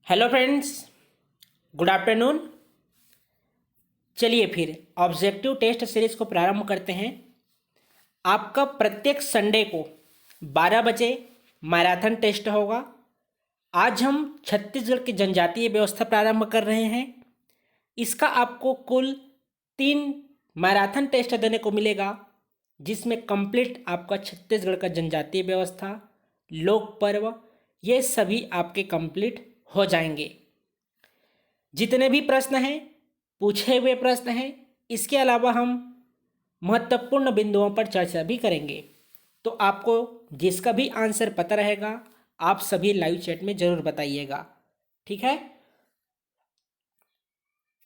Hello friends, good afternoon. चलिए फिर objective test series को प्रारंभ करते हैं। आपका प्रत्येक संडे को 12 बजे मैराथन टेस्ट होगा। आज हम छत्तीसगढ़ की जनजातीय व्यवस्था प्रारंभ कर रहे हैं। इसका आपको कुल 3 मैराथन टेस्ट देने को मिलेगा, जिसमें कंप्लीट आपका छत्तीसगढ़ का जनजातीय व्यवस्था, लोक पर्व, ये सभी आपके कंप्लीट हो जाएंगे। जितने भी प्रश्न हैं, पूछे हुए प्रश्न हैं, इसके अलावा हम महत्वपूर्ण बिंदुओं पर चर्चा भी करेंगे। तो आपको जिसका भी आंसर पता रहेगा, आप सभी लाइव चैट में ज़रूर बताइएगा, ठीक है।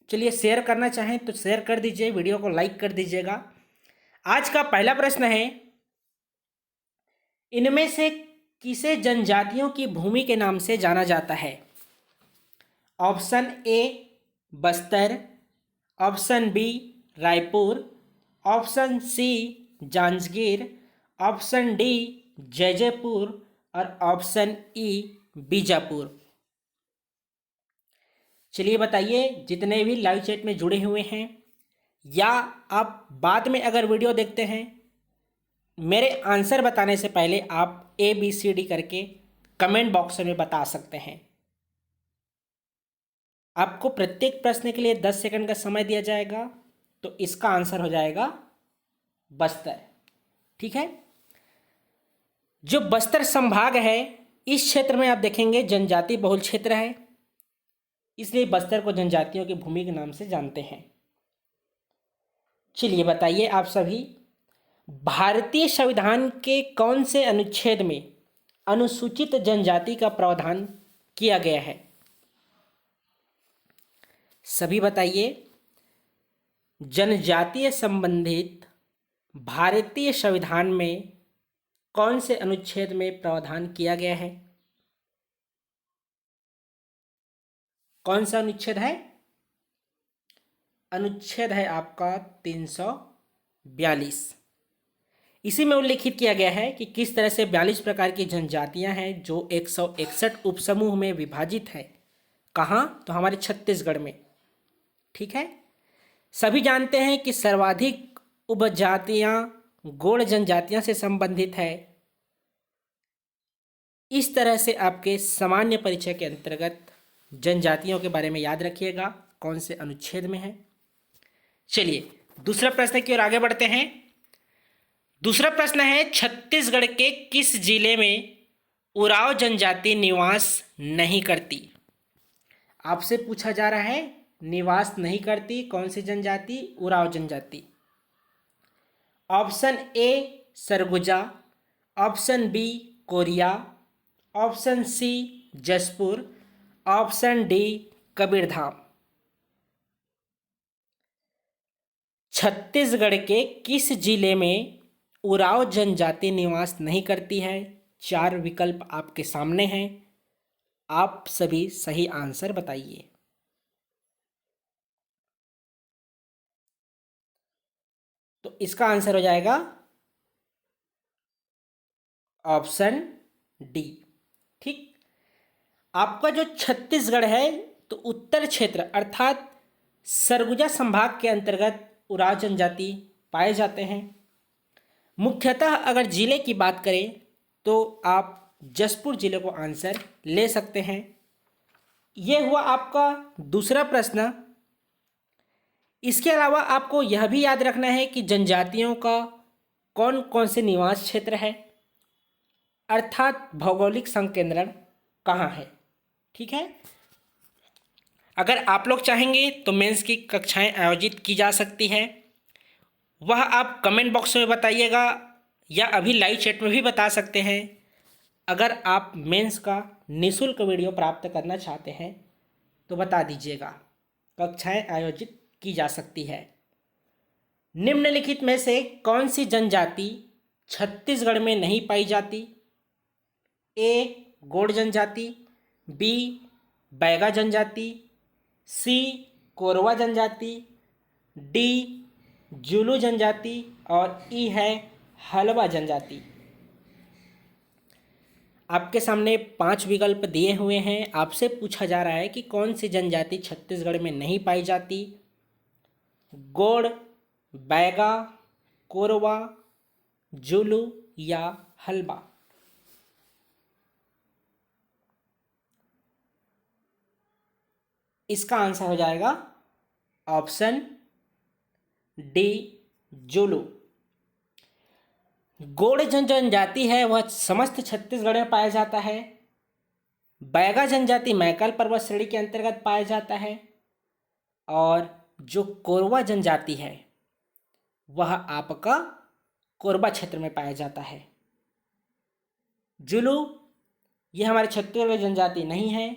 चलिए, शेयर करना चाहें तो शेयर कर दीजिए, वीडियो को लाइक कर दीजिएगा। आज का पहला प्रश्न है, इनमें से किसे जनजातियों की भूमि के नाम से जाना जाता है? Option A Bastar, option B Raipur, option C Janjgir, option D Jaijaipur और ऑप्शन ई बीजापुर। चलिए बताइए, जितने भी लाइव चैट में जुड़े हुए हैं या आप बाद में अगर वीडियो देखते हैं, मेरे आंसर बताने से पहले आप ABCD करके कमेंट बॉक्स में बता सकते हैं। आपको प्रत्येक प्रश्न के लिए 10 सेकंड का समय दिया जाएगा, तो इसका आंसर हो जाएगा बस्तर, ठीक है। जो बस्तर संभाग है, इस क्षेत्र में आप देखेंगे जनजाति बहुल क्षेत्र है, इसलिए बस्तर को जनजातियों की भूमि के नाम से जानते हैं। चलिए बताइए आप सभी, भारतीय संविधान के कौन से अनुच्छेद में अनुसूचित जनजाति का प्रावधान किया गया है? सभी बताइए, जनजातीय संबंधित भारतीय संविधान में कौन से अनुच्छेद में प्रावधान किया गया है? कौन सा अनुच्छेद है? अनुच्छेद है आपका 342। इसी में उल्लिखित किया गया है कि किस तरह से 42 प्रकार की जनजातियां हैं जो 161 उपसमूह में विभाजित है। कहाँ? तो हमारे छत्तीसगढ़ में, ठीक है। सभी जानते हैं कि सर्वाधिक उपजातियां गोंड जनजातियां से संबंधित है। इस तरह से आपके सामान्य परिचय के अंतर्गत जनजातियों के बारे में याद रखिएगा कौन से अनुच्छेद में है। चलिए दूसरा प्रश्न की ओर आगे बढ़ते हैं। दूसरा प्रश्न है, छत्तीसगढ़ के किस जिले में उराव जनजाति निवास नहीं करती? आपसे पूछा जा रहा है, निवास नहीं करती कौन सी जनजाति? उराव जनजाति। Option A Surguja, option B Koriya, option C Jashpur, option D Kabirdham. Chhattisgarh के किस जिले में उराव जनजाति निवास नहीं करती है? 4 विकल्प आपके सामने हैं, आप सभी सही आंसर बताइए। तो इसका आंसर हो जाएगा ऑप्शन डी, ठीक। आपका जो छत्तीसगढ़ है, तो उत्तर क्षेत्र अर्थात सरगुजा संभाग के अंतर्गत उराव जनजाति पाए जाते हैं। मुख्यतः अगर जिले की बात करें तो आप जसपुर जिले को आंसर ले सकते हैं। यह हुआ आपका दूसरा प्रश्न। इसके अलावा आपको यह भी याद रखना है कि जनजातियों का कौन कौन से निवास क्षेत्र है, अर्थात भौगोलिक संकेंद्रण कहाँ है, ठीक है। अगर आप लोग चाहेंगे तो मेंस की कक्षाएं आयोजित की जा सकती है, वह आप कमेंट बॉक्स में बताइएगा या अभी लाइव चैट में भी बता सकते हैं। अगर आप मेंस का निःशुल्क वीडियो प्राप्त करना चाहते हैं तो बता दीजिएगा, कक्षाएं आयोजित की जा सकती है। निम्नलिखित में से कौन सी जनजाति छत्तीसगढ़ में नहीं पाई जाती? ए गोंड जनजाति, बी बैगा जनजाति, सी कोरवा जनजाति, डी जुलू जनजाति और ई है हलवा जनजाति। आपके सामने 5 विकल्प दिए हुए हैं। आपसे पूछा जा रहा है कि कौन सी जनजाति छत्तीसगढ़ में नहीं पाई जाती। गोंड, बैगा, कोरवा, जुलू या हल्बा। इसका आंसर हो जाएगा ऑप्शन डी, जुलू। गोंड जनजाति है वह समस्त छत्तीसगढ़ में पाया जाता है। बैगा जनजाति मैकल पर्वत श्रेणी के अंतर्गत पाया जाता है। और जो कोरवा जनजाति है वह आपका कोरबा क्षेत्र में पाया जाता है। जुलू ये हमारे छत्तीसगढ़ में जनजाति नहीं है।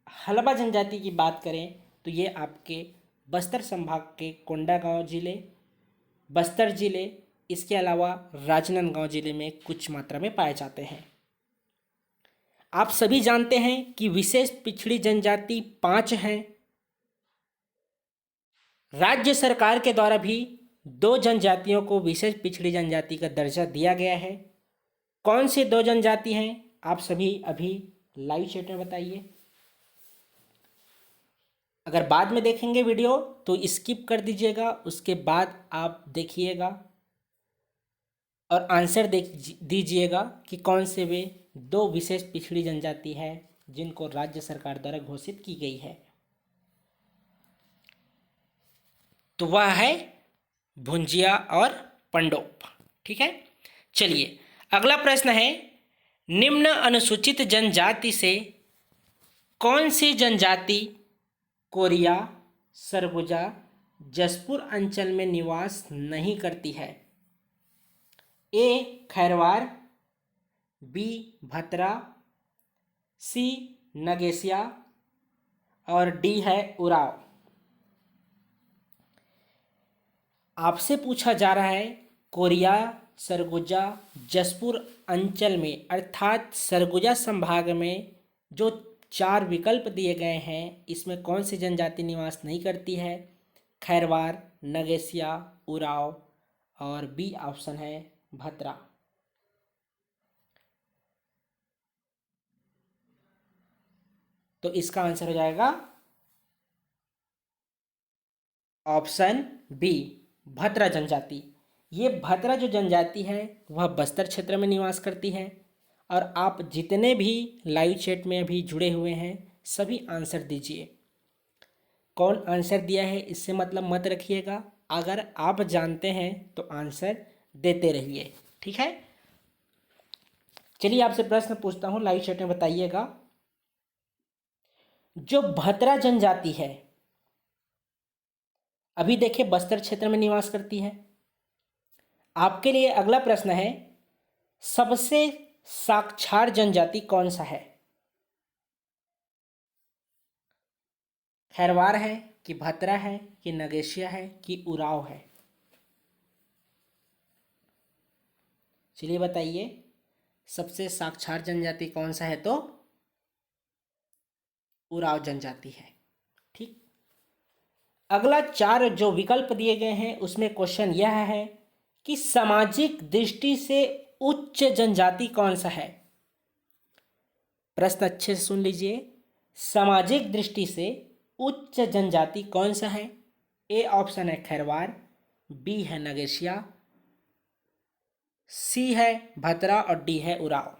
हल्बा जनजाति की बात करें तो ये आपके बस्तर संभाग के कोंडागांव जिले, बस्तर जिले, इसके अलावा राजनांदगांव जिले में कुछ मात्रा में पाए जाते हैं। आप सभी जानते हैं कि विशेष पिछड़ी जनजाति 5 हैं। राज्य सरकार के द्वारा भी 2 जनजातियों को विशेष पिछड़ी जनजाति का दर्जा दिया गया है। कौन सी 2 जनजाति हैं आप सभी अभी लाइव चैट में बताइए। अगर बाद में देखेंगे वीडियो तो स्किप कर दीजिएगा, उसके बाद आप देखिएगा और आंसर देख दीजिएगा कि कौन से वे 2 विशेष पिछड़ी जनजाति है जिनको राज्य सरकार द्वारा घोषित की गई है। तो वह है भुंजिया और पंडोप। ठीक है, चलिए अगला प्रश्न है, निम्न अनुसूचित जनजाति से कौन सी जनजाति कोरिया, सरगुजा, जसपुर अंचल में निवास नहीं करती है। ए खैरवार, बी भतरा, सी नगेसिया और डी है उराव। आपसे पूछा जा रहा है कोरिया, सरगुजा, जसपुर अंचल में अर्थात सरगुजा संभाग में जो 4 विकल्प दिए गए हैं इसमें कौन सी जनजाति निवास नहीं करती है। खैरवार, नगेसिया, उराव और बी ऑप्शन है भतरा। तो इसका आंसर हो जाएगा ऑप्शन बी, भतरा जनजाति। ये भतरा जो जनजाति है वह बस्तर क्षेत्र में निवास करती है। और आप जितने भी लाइव चैट में अभी जुड़े हुए हैं सभी आंसर दीजिए। कौन आंसर दिया है इससे मतलब मत रखिएगा, अगर आप जानते हैं तो आंसर देते रहिए। ठीक है, चलिए आपसे प्रश्न पूछता हूँ, लाइव चैट में बताइएगा। जो भतरा जनजाति है अभी देखिए बस्तर क्षेत्र में निवास करती है। आपके लिए अगला प्रश्न है, सबसे साक्षर जनजाति कौन सा है। खैरवार है कि भतरा है कि नगेशिया है कि उराव है। चलिए बताइए सबसे साक्षर जनजाति कौन सा है। तो उराव जनजाति है। ठीक, अगला 4 जो विकल्प दिए गए हैं उसमें क्वेश्चन यह है कि सामाजिक दृष्टि से उच्च जनजाति कौन सा है। प्रश्न अच्छे से सुन लीजिए, सामाजिक दृष्टि से उच्च जनजाति कौन सा है। ए ऑप्शन है खैरवार, बी है नगेशिया, सी है भतरा और डी है उराव।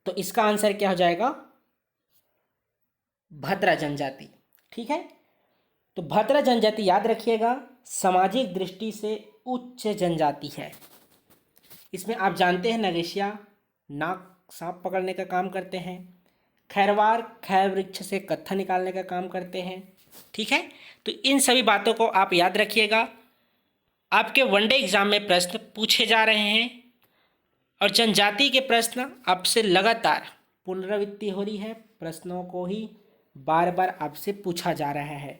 तो इसका आंसर क्या हो जाएगा, भतरा जनजाति। ठीक है, तो भतरा जनजाति याद रखिएगा सामाजिक दृष्टि से उच्च जनजाति है। इसमें आप जानते हैं नगेशिया नाग सांप पकड़ने का काम करते हैं, खैरवार खैर वृक्ष से कत्था निकालने का काम करते हैं। ठीक है, तो इन सभी बातों को आप याद रखिएगा। आपके वनडे एग्जाम में प्रश्न पूछे जा रहे हैं और जनजाति के प्रश्न आपसे लगातार पुनरावृत्ति हो रही है, प्रश्नों को ही बार बार आपसे पूछा जा रहा है।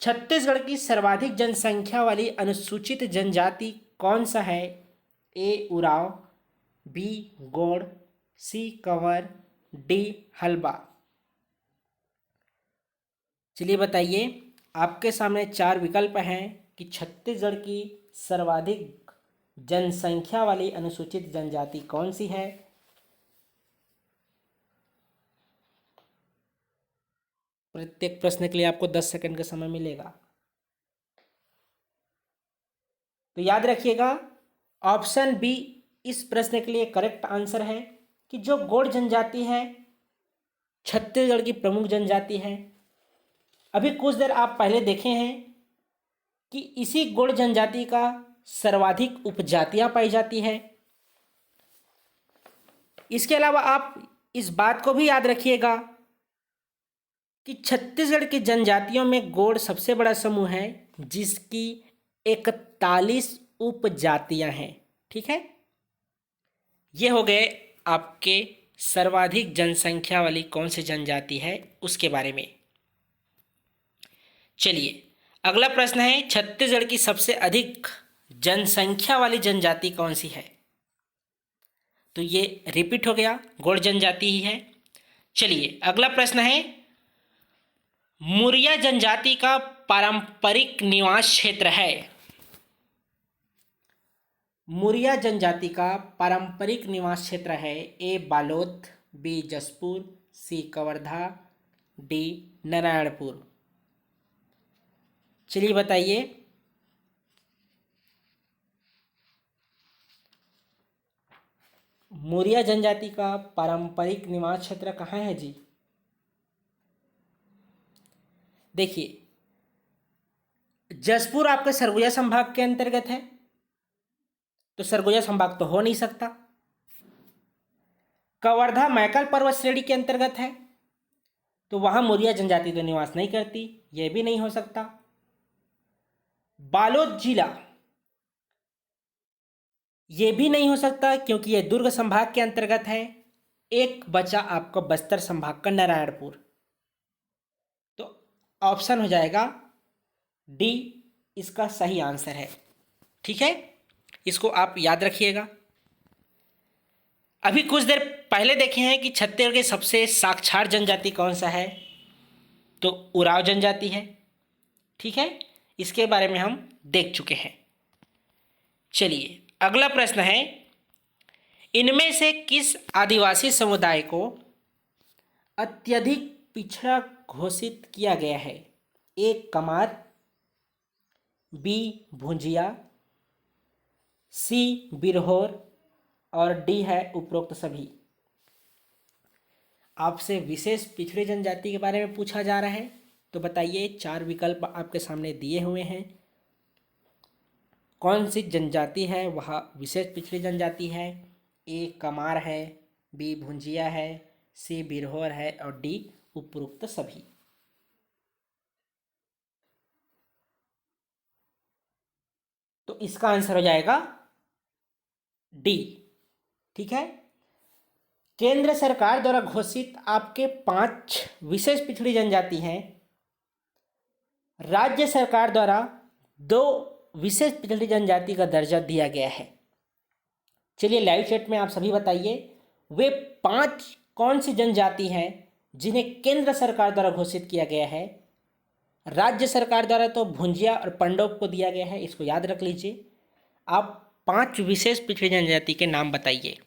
छत्तीसगढ़ की सर्वाधिक जनसंख्या वाली अनुसूचित जनजाति कौन सा है। ए उराव, बी गोंड, सी कंवर, डी हल्बा। चलिए बताइए, आपके सामने 4 विकल्प हैं कि छत्तीसगढ़ की सर्वाधिक जनसंख्या वाली अनुसूचित जनजाति कौन सी है? प्रत्येक प्रश्न के लिए आपको 10 सेकंड का समय मिलेगा। तो याद रखिएगा, ऑप्शन बी इस प्रश्न के लिए करेक्ट आंसर है कि जो गोंड जनजाति है छत्तीसगढ़ की प्रमुख जनजाति है। अभी कुछ देर आप पहले देखे हैं कि इसी गोंड जनजाति का सर्वाधिक उपजातियां पाई जाती है। इसके अलावा आप इस बात को भी याद रखिएगा कि छत्तीसगढ़ की जनजातियों में गोंड सबसे बड़ा समूह है जिसकी 41 उपजातियां हैं। ठीक है, ये हो गए आपके सर्वाधिक जनसंख्या वाली कौन सी जनजाति है उसके बारे में। चलिए अगला प्रश्न है, छत्तीसगढ़ की सबसे अधिक जनसंख्या वाली जनजाति कौन सी है? तो ये रिपीट हो गया, गोंड जनजाति ही है। चलिए अगला प्रश्न है, मुरिया जनजाति का पारंपरिक निवास क्षेत्र है। मुरिया जनजाति का पारंपरिक निवास क्षेत्र है ए बालोद, बी जशपुर, सी कवर्धा, डी नारायणपुर। चलिए बताइए। मुरिया जनजाति का पारंपरिक निवास क्षेत्र कहाँ है जी? देखिए, जशपुर आपके सरगुजा संभाग के अंतर्गत है, तो सरगुजा संभाग तो हो नहीं सकता। कवर्धा मैकल पर्वत श्रेणी के अंतर्गत है, तो वहां मुरिया जनजाति तो निवास नहीं करती, यह भी नहीं हो सकता। बालोद जिला ये भी नहीं हो सकता क्योंकि यह दुर्ग संभाग के अंतर्गत है। एक बचा आपको बस्तर संभाग का नारायणपुर, तो ऑप्शन हो जाएगा डी इसका सही आंसर है। ठीक है, इसको आप याद रखिएगा। अभी कुछ देर पहले देखे हैं कि छत्तीसगढ़ की सबसे साक्षर जनजाति कौन सा है, तो उराव जनजाति है। ठीक है, इसके बारे में हम देख चुके हैं। चलिए अगला प्रश्न है, इनमें से किस आदिवासी समुदाय को अत्यधिक पिछड़ा घोषित किया गया है? ए कमार, बी भुंजिया, सी बिरहोर और डी है उपरोक्त सभी। आपसे विशेष पिछड़ी जनजाति के बारे में पूछा जा रहा है, तो बताइए। 4 विकल्प आपके सामने दिए हुए हैं, कौन सी जनजाति है वह विशेष पिछड़ी जनजाति है? ए कमार है, बी भुंजिया है, सी बिरहोर है और डी उपरोक्त सभी। तो इसका आंसर हो जाएगा डी। ठीक है, केंद्र सरकार द्वारा घोषित आपके 5 विशेष पिछड़ी जनजाति हैं। राज्य सरकार द्वारा 2 विशेष पिछड़ी जनजाति का दर्जा दिया गया है। चलिए लाइव चैट में आप सभी बताइए, वे 5 कौन सी जनजाति हैं जिन्हें केंद्र सरकार द्वारा घोषित किया गया है? राज्य सरकार द्वारा तो भुंजिया और पंडोप को दिया गया है, इसको याद रख लीजिए। आप 5 विशेष पिछड़ी जनजाति के नाम बताइए।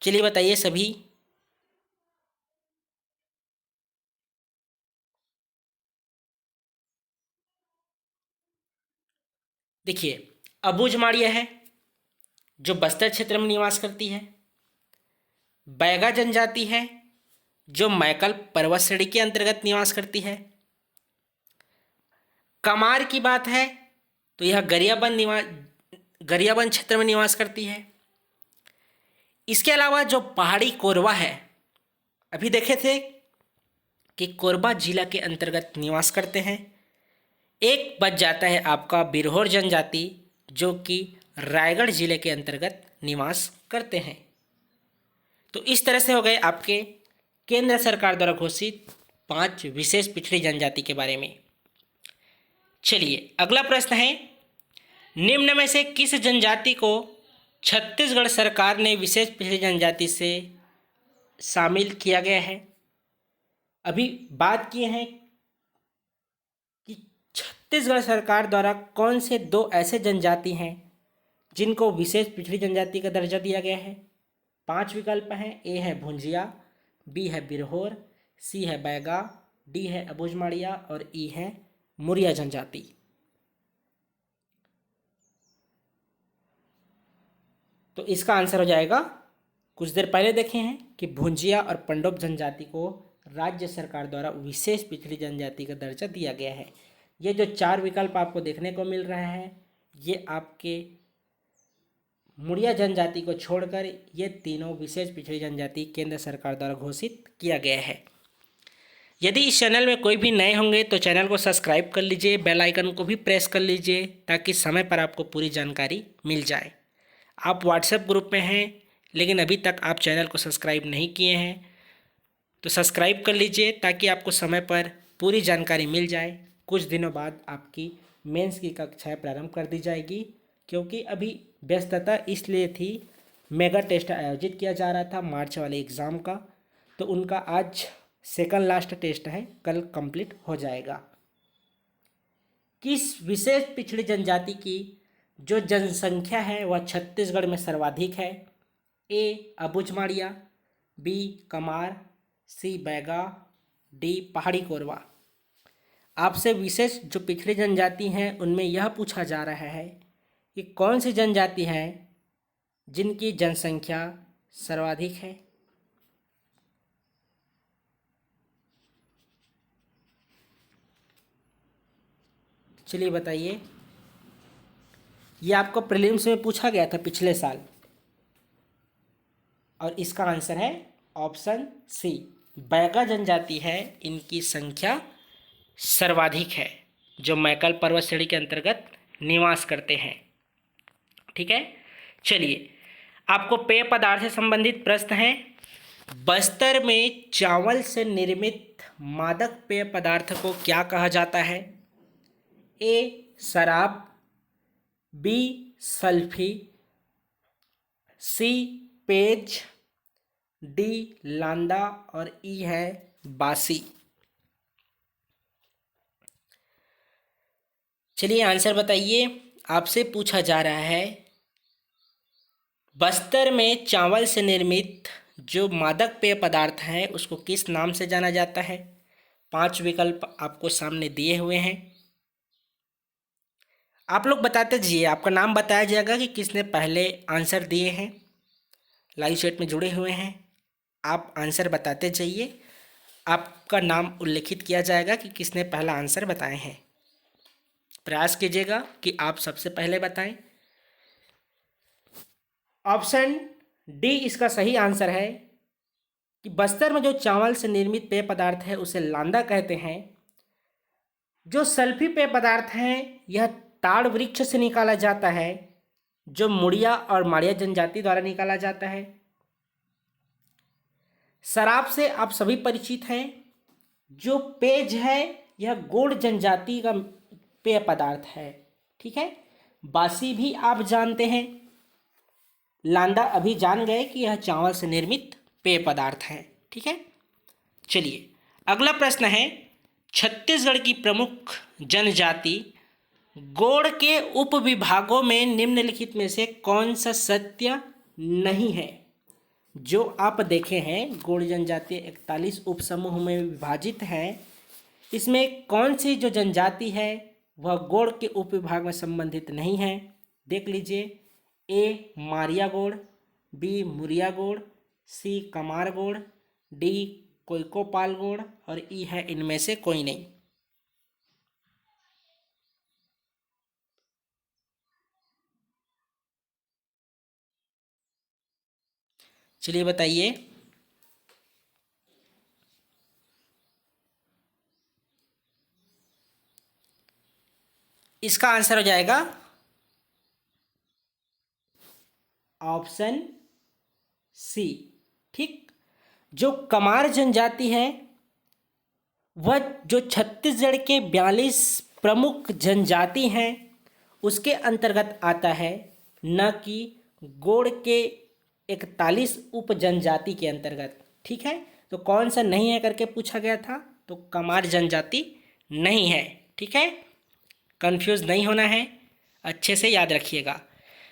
चलिए बताइए सभी। देखिए, अबूझ माड़िया है जो बस्तर क्षेत्र में निवास करती है। बैगा जनजाति है जो मैकल पर्वत श्रेणी के अंतर्गत निवास करती है। कमार की बात है तो यह गरियाबंद क्षेत्र में निवास करती है। इसके अलावा जो पहाड़ी कोरवा है, अभी देखे थे कि कोरबा जिला के अंतर्गत निवास करते हैं। एक बच जाता है आपका बिरहोर जनजाति जो कि रायगढ़ जिले के अंतर्गत निवास करते हैं। तो इस तरह से हो गए आपके केंद्र सरकार द्वारा घोषित 5 विशेष पिछड़ी जनजाति के बारे में। चलिए अगला प्रश्न है, निम्न में से किस जनजाति को छत्तीसगढ़ सरकार ने विशेष पिछड़ी जनजाति से शामिल किया गया है? अभी बात किए हैं छत्तीसगढ़ सरकार द्वारा कौन से दो ऐसे जनजाति हैं जिनको विशेष पिछड़ी जनजाति का दर्जा दिया गया है? 5 विकल्प हैं। ए है भुंजिया, बी है बिरहोर, सी है बैगा, डी है अबुझमाड़िया और ई है मुरिया जनजाति। तो इसका आंसर हो जाएगा, कुछ देर पहले देखे हैं कि भुंजिया और पंडोप जनजाति को राज्य सरकार द्वारा विशेष पिछड़ी जनजाति का दर्जा दिया गया है। ये जो 4 विकल्प आपको देखने को मिल रहा है, ये आपके मुड़िया जनजाति को छोड़कर ये तीनों विशेष पिछड़ी जनजाति केंद्र सरकार द्वारा घोषित किया गया है। यदि इस चैनल में कोई भी नए होंगे तो चैनल को सब्सक्राइब कर लीजिए, बेल आइकन को भी प्रेस कर लीजिए ताकि समय पर आपको पूरी जानकारी मिल जाए। आप व्हाट्सएप ग्रुप में हैं लेकिन अभी तक आप चैनल को सब्सक्राइब नहीं किए हैं तो सब्सक्राइब कर लीजिए ताकि आपको समय पर पूरी जानकारी मिल जाए। कुछ दिनों बाद आपकी मेंस की कक्षाएं प्रारंभ कर दी जाएगी, क्योंकि अभी व्यस्तता इसलिए थी, मेगा टेस्ट आयोजित किया जा रहा था मार्च वाले एग्ज़ाम का, तो उनका आज सेकंड लास्ट टेस्ट है, कल कंप्लीट हो जाएगा। किस विशेष पिछड़ी जनजाति की जो जनसंख्या है वह छत्तीसगढ़ में सर्वाधिक है? ए अबुझमाड़िया, बी कमार, सी बैगा, डी पहाड़ी कोरवा। आपसे विशेष जो पिछड़ी जनजाति हैं उनमें यह पूछा जा रहा है कि कौन सी जनजाति है जिनकी जनसंख्या सर्वाधिक है। चलिए बताइए, ये आपको प्रीलिम्स में पूछा गया था पिछले साल और इसका आंसर है ऑप्शन सी, बैगा जनजाति है, इनकी संख्या सर्वाधिक है, जो मैकल पर्वत श्रेणी के अंतर्गत निवास करते हैं। ठीक है, चलिए आपको पेय पदार्थ से संबंधित प्रश्न है। बस्तर में चावल से निर्मित मादक पेय पदार्थ को क्या कहा जाता है? ए शराब, बी सल्फी, सी पेज, डी लांदा और ई है बासी। चलिए आंसर बताइए। आपसे पूछा जा रहा है बस्तर में चावल से निर्मित जो मादक पेय पदार्थ है उसको किस नाम से जाना जाता है? 5 विकल्प आपको सामने दिए हुए हैं। आप लोग बताते जाइए, आपका नाम बताया जाएगा कि किसने पहले आंसर दिए हैं। लाइव चैट में जुड़े हुए हैं, आप आंसर बताते जाइए, आपका नाम उल्लेखित किया जाएगा कि किसने पहला आंसर बताए हैं। प्रयास कीजिएगा कि आप सबसे पहले बताएं। ऑप्शन डी इसका सही आंसर है कि बस्तर में जो चावल से निर्मित पेय पदार्थ है उसे लांदा कहते हैं। जो सल्फी पेय पदार्थ हैं यह ताड़ वृक्ष से निकाला जाता है, जो मुड़िया और माड़िया जनजाति द्वारा निकाला जाता है। शराब से आप सभी परिचित हैं। जो पेज है यह गोंड जनजाति का पेय पदार्थ है। ठीक है, बासी भी आप जानते हैं। लांदा अभी जान गए कि यह चावल से निर्मित पेय पदार्थ है। ठीक है, चलिए अगला प्रश्न है, छत्तीसगढ़ की प्रमुख जनजाति गोंड के उप विभागों में निम्नलिखित में से कौन सा सत्य नहीं है? जो आप देखे हैं गोंड जनजाति 41 उप समूह में विभाजित है, इसमें कौन सी जो जनजाति है वह गोंड के उप विभाग में संबंधित नहीं है? देख लीजिए, ए मारिया गोंड, बी मुरिया गोंड, सी कमार गोंड, डी कोइकोपाल गोंड और ई है इनमें से कोई नहीं। चलिए बताइए। इसका आंसर हो जाएगा ऑप्शन सी। ठीक, जो कमार जनजाति है वह जो छत्तीसगढ़ के 42 प्रमुख जनजाति हैं उसके अंतर्गत आता है, न कि गोंड के 41 उप जनजाति के अंतर्गत। ठीक है, तो कौन सा नहीं है करके पूछा गया था, तो कमार जनजाति नहीं है। ठीक है, कंफ्यूज नहीं होना है, अच्छे से याद रखिएगा।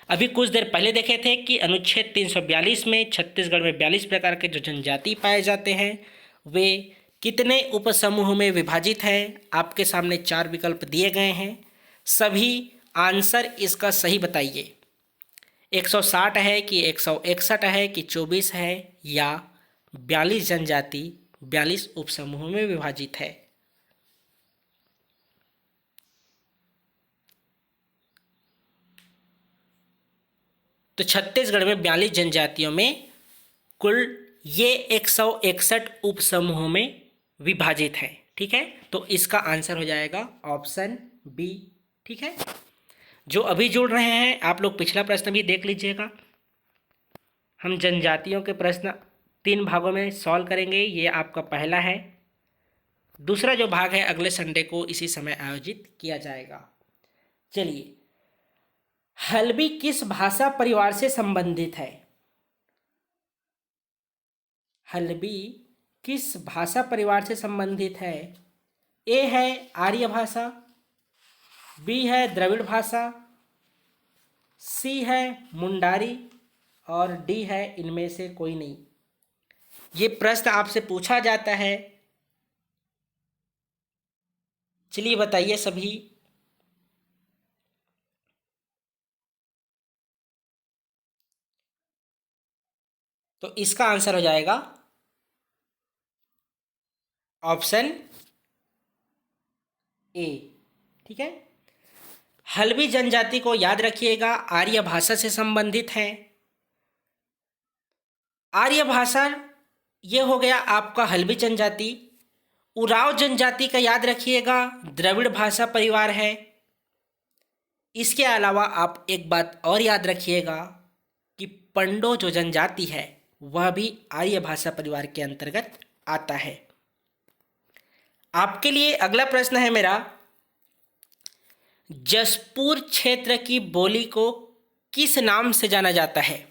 अभी कुछ देर पहले देखे थे कि अनुच्छेद 342 में छत्तीसगढ़ में 42 प्रकार के जो जनजाति पाए जाते हैं वे कितने उपसमूह में विभाजित है। आपके सामने 4 विकल्प दिए गए हैं, सभी आंसर इसका सही बताइए। 160 है कि 161 है कि 24 है या 42 जनजाति 42 उपसमूहों में विभाजित है। तो छत्तीसगढ़ में 42 जनजातियों में कुल ये 161 उपसमूहों में विभाजित है। ठीक है, तो इसका आंसर हो जाएगा ऑप्शन बी। ठीक है, जो अभी जुड़ रहे हैं आप लोग पिछला प्रश्न भी देख लीजिएगा। हम जनजातियों के प्रश्न 3 भागों में सॉल्व करेंगे, ये आपका पहला है। दूसरा जो भाग है अगले संडे को इसी समय आयोजित किया जाएगा। चलिए, हल्बी किस भाषा परिवार से संबंधित है? हल्बी किस भाषा परिवार से संबंधित है? ए है आर्य भाषा, बी है द्रविड़ भाषा, सी है मुंडारी और डी है इनमें से कोई नहीं। ये प्रश्न आपसे पूछा जाता है। चलिए बताइए सभी। तो इसका आंसर हो जाएगा ऑप्शन ए। ठीक है, हल्बी जनजाति को याद रखिएगा आर्य भाषा से संबंधित है। आर्य भाषा ये हो गया आपका हल्बी जनजाति। उराव जनजाति का याद रखिएगा द्रविड़ भाषा परिवार है। इसके अलावा आप एक बात और याद रखिएगा कि पंडो जो जनजाति है वह भी आर्य भाषा परिवार के अंतर्गत आता है। आपके लिए अगला प्रश्न है मेरा, जसपुर क्षेत्र की बोली को किस नाम से जाना जाता है?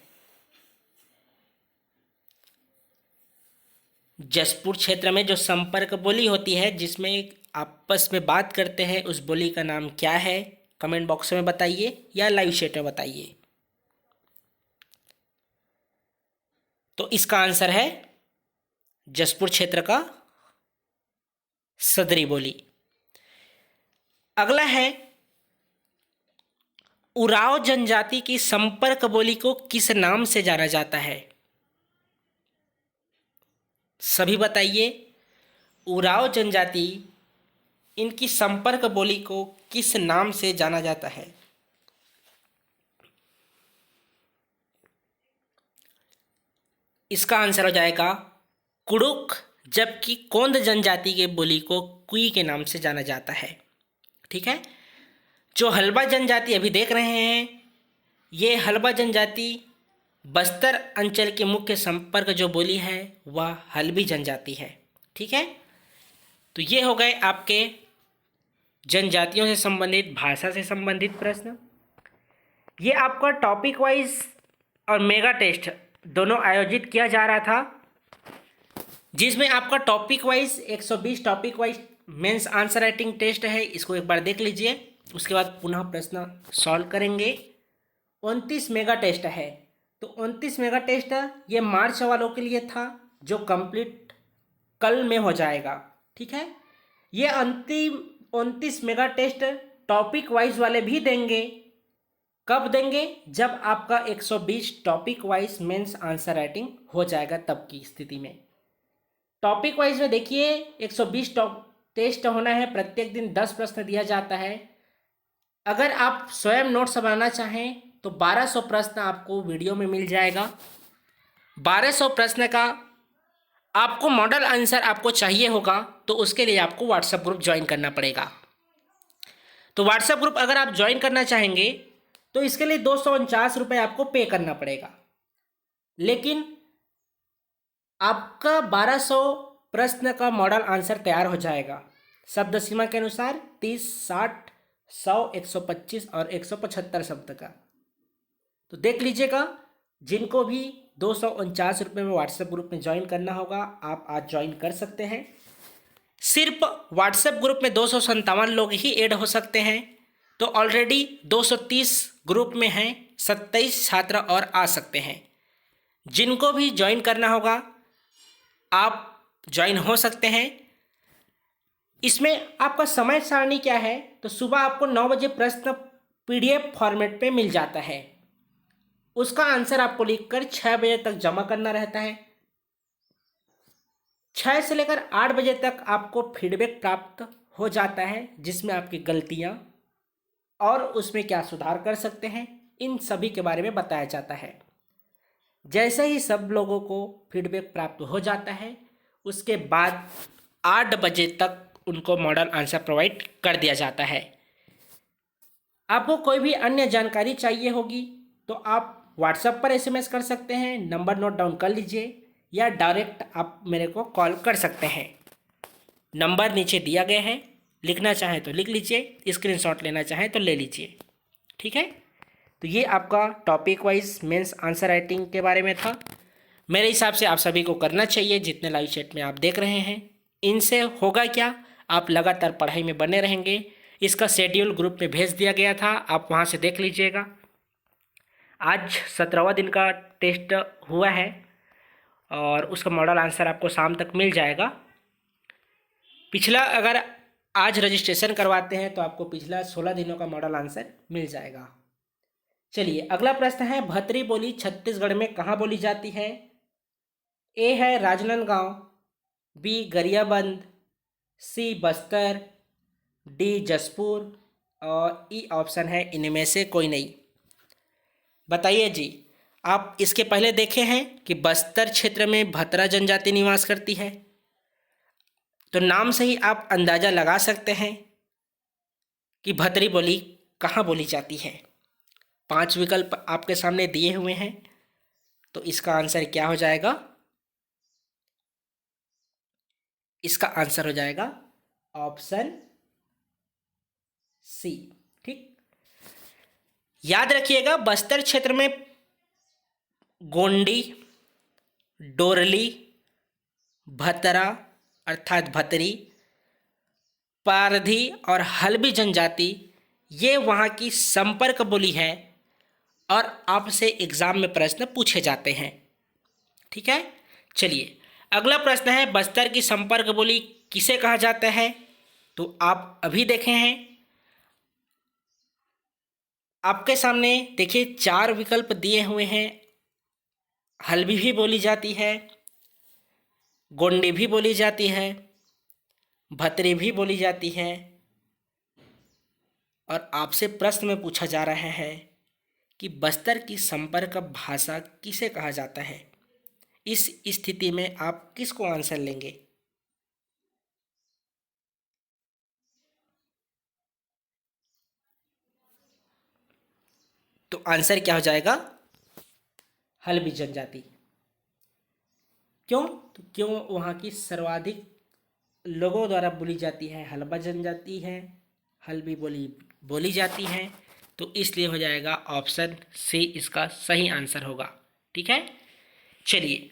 जसपुर क्षेत्र में जो संपर्क बोली होती है जिसमें आपस में बात करते हैं उस बोली का नाम क्या है? कमेंट बॉक्स में बताइए या लाइव चैट में बताइए। तो इसका आंसर है जसपुर क्षेत्र का सदरी बोली। अगला है, उराव जनजाति की संपर्क बोली को किस नाम से जाना जाता है? सभी बताइए, उराव जनजाति इनकी संपर्क बोली को किस नाम से जाना जाता है? इसका आंसर हो जाएगा कुड़ुक, जबकि कोंद जनजाति के बोली को कुई के नाम से जाना जाता है। ठीक है, जो हल्बा जनजाति अभी देख रहे हैं ये हल्बा जनजाति बस्तर अंचल के मुख्य संपर्क जो बोली है वह हल्बी जनजाति है। ठीक है, तो ये हो गए आपके जनजातियों से संबंधित, भाषा से संबंधित प्रश्न। ये आपका टॉपिक वाइज और मेगा टेस्ट दोनों आयोजित किया जा रहा था, जिसमें आपका topic wise 120 topic wise mains answer writing test है। इसको एक बार देख लीजिए, उसके बाद पुनः प्रश्न सॉल्व करेंगे। 29 मेगा टेस्ट है, तो 29 मेगा टेस्ट ये मार्च वालों के लिए था जो कंप्लीट कल में हो जाएगा। ठीक है, ये अंतिम 29 मेगा टेस्ट टॉपिक वाइज वाले भी देंगे। कब देंगे? जब आपका 120 topic wise mains answer writing हो जाएगा, तब की स्थिति में। टॉपिक वाइज में देखिए 120 टेस्ट होना है, प्रत्येक दिन 10 प्रश्न दिया जाता है। अगर आप स्वयं नोट्स बनाना चाहें तो 1200 प्रश्न आपको वीडियो में मिल जाएगा। 1200 प्रश्न का आपको मॉडल आंसर आपको चाहिए होगा, तो उसके लिए आपको व्हाट्सएप ग्रुप ज्वाइन करना पड़ेगा। तो व्हाट्सएप ग्रुप अगर आप ज्वाइन करना चाहेंगे तो इसके लिए 249 रुपये आपको पे करना पड़ेगा। लेकिन आपका 1200 प्रश्न का मॉडल आंसर तैयार हो जाएगा शब्द सीमा के अनुसार 30, 60, 100, 125 और 175 शब्द का। तो देख लीजिएगा, जिनको भी 249 रुपये में व्हाट्सएप ग्रुप में ज्वाइन करना होगा आप आज ज्वाइन कर सकते हैं। सिर्फ व्हाट्सएप ग्रुप में 257 लोग ही ऐड हो सकते हैं। तो ऑलरेडी 230 ग्रुप में हैं, 27 छात्र और आ सकते हैं। जिनको भी ज्वाइन करना होगा आप ज्वाइन हो सकते हैं। इसमें आपका समय सारणी क्या है, तो सुबह आपको 9 बजे प्रश्न PDF फॉर्मेट पे मिल जाता है। उसका आंसर आपको लिखकर 6 बजे तक जमा करना रहता है। 6 से लेकर 8 बजे तक आपको फीडबैक प्राप्त हो जाता है, जिसमें आपकी गलतियां और उसमें क्या सुधार कर सकते हैं, इन सभी के बारे में बताया जाता है। जैसे ही सब लोगों को फीडबैक प्राप्त हो जाता है, उसके बाद 8 बजे तक उनको मॉडल आंसर प्रोवाइड कर दिया जाता है। आपको कोई भी अन्य जानकारी चाहिए होगी तो आप व्हाट्सएप पर SMS कर सकते हैं, नंबर नोट डाउन कर लीजिए, या डायरेक्ट आप मेरे को कॉल कर सकते हैं। नंबर नीचे दिया गया है, लिखना चाहें तो लिख लीजिए, स्क्रीनशॉट लेना चाहें तो ले लीजिए। ठीक है, तो ये आपका topic wise mains answer writing के बारे में था। मेरे हिसाब से आप सभी को करना चाहिए, जितने लाइव चैट में आप देख रहे हैं। इनसे होगा क्या, आप लगातार पढ़ाई में बने रहेंगे। इसका शेड्यूल ग्रुप में भेज दिया गया था, आप वहाँ से देख लीजिएगा। आज 17वां दिन का टेस्ट हुआ है और उसका मॉडल आंसर आपको शाम तक मिल जाएगा। पिछला अगर आज रजिस्ट्रेशन करवाते हैं तो आपको पिछला 16 दिनों का मॉडल आंसर मिल जाएगा। चलिए अगला प्रश्न है, भतरी बोली छत्तीसगढ़ में कहाँ बोली जाती है? ए है राजनांदगांव, बी गरियाबंद, सी बस्तर, डी जसपुर और ई ऑप्शन है इनमें से कोई नहीं। बताइए जी, आप इसके पहले देखे हैं कि बस्तर क्षेत्र में भतरा जनजाति निवास करती है, तो नाम से ही आप अंदाज़ा लगा सकते हैं कि भतरी बोली कहाँ बोली जाती है। 5 विकल्प आपके सामने दिए हुए हैं, तो इसका आंसर क्या हो जाएगा? इसका आंसर हो जाएगा ऑप्शन सी। ठीक, याद रखिएगा, बस्तर क्षेत्र में गोंडी, डोरली, भतरा अर्थात भतरी, पारधी और हल्बी जनजाति ये वहाँ की संपर्क बोली है और आपसे एग्जाम में प्रश्न पूछे जाते हैं। ठीक है, चलिए अगला प्रश्न है, बस्तर की संपर्क बोली किसे कहा जाता है? तो आप अभी देखे हैं, आपके सामने देखिए 4 विकल्प दिए हुए हैं। हल्बी भी बोली जाती है, गोंडी भी बोली जाती है, भतरी भी बोली जाती है, और आपसे प्रश्न में पूछा जा रहा है कि बस्तर की संपर्क भाषा किसे कहा जाता है। इस स्थिति में आप किसको आंसर लेंगे? तो आंसर क्या हो जाएगा? हल्बी जनजाति। क्यों? तो क्यों वहाँ की सर्वाधिक लोगों द्वारा बोली जाती है हल्बा जनजाति है, हल्बी बोली बोली जाती है, तो इसलिए हो जाएगा ऑप्शन सी इसका सही आंसर होगा। ठीक है, चलिए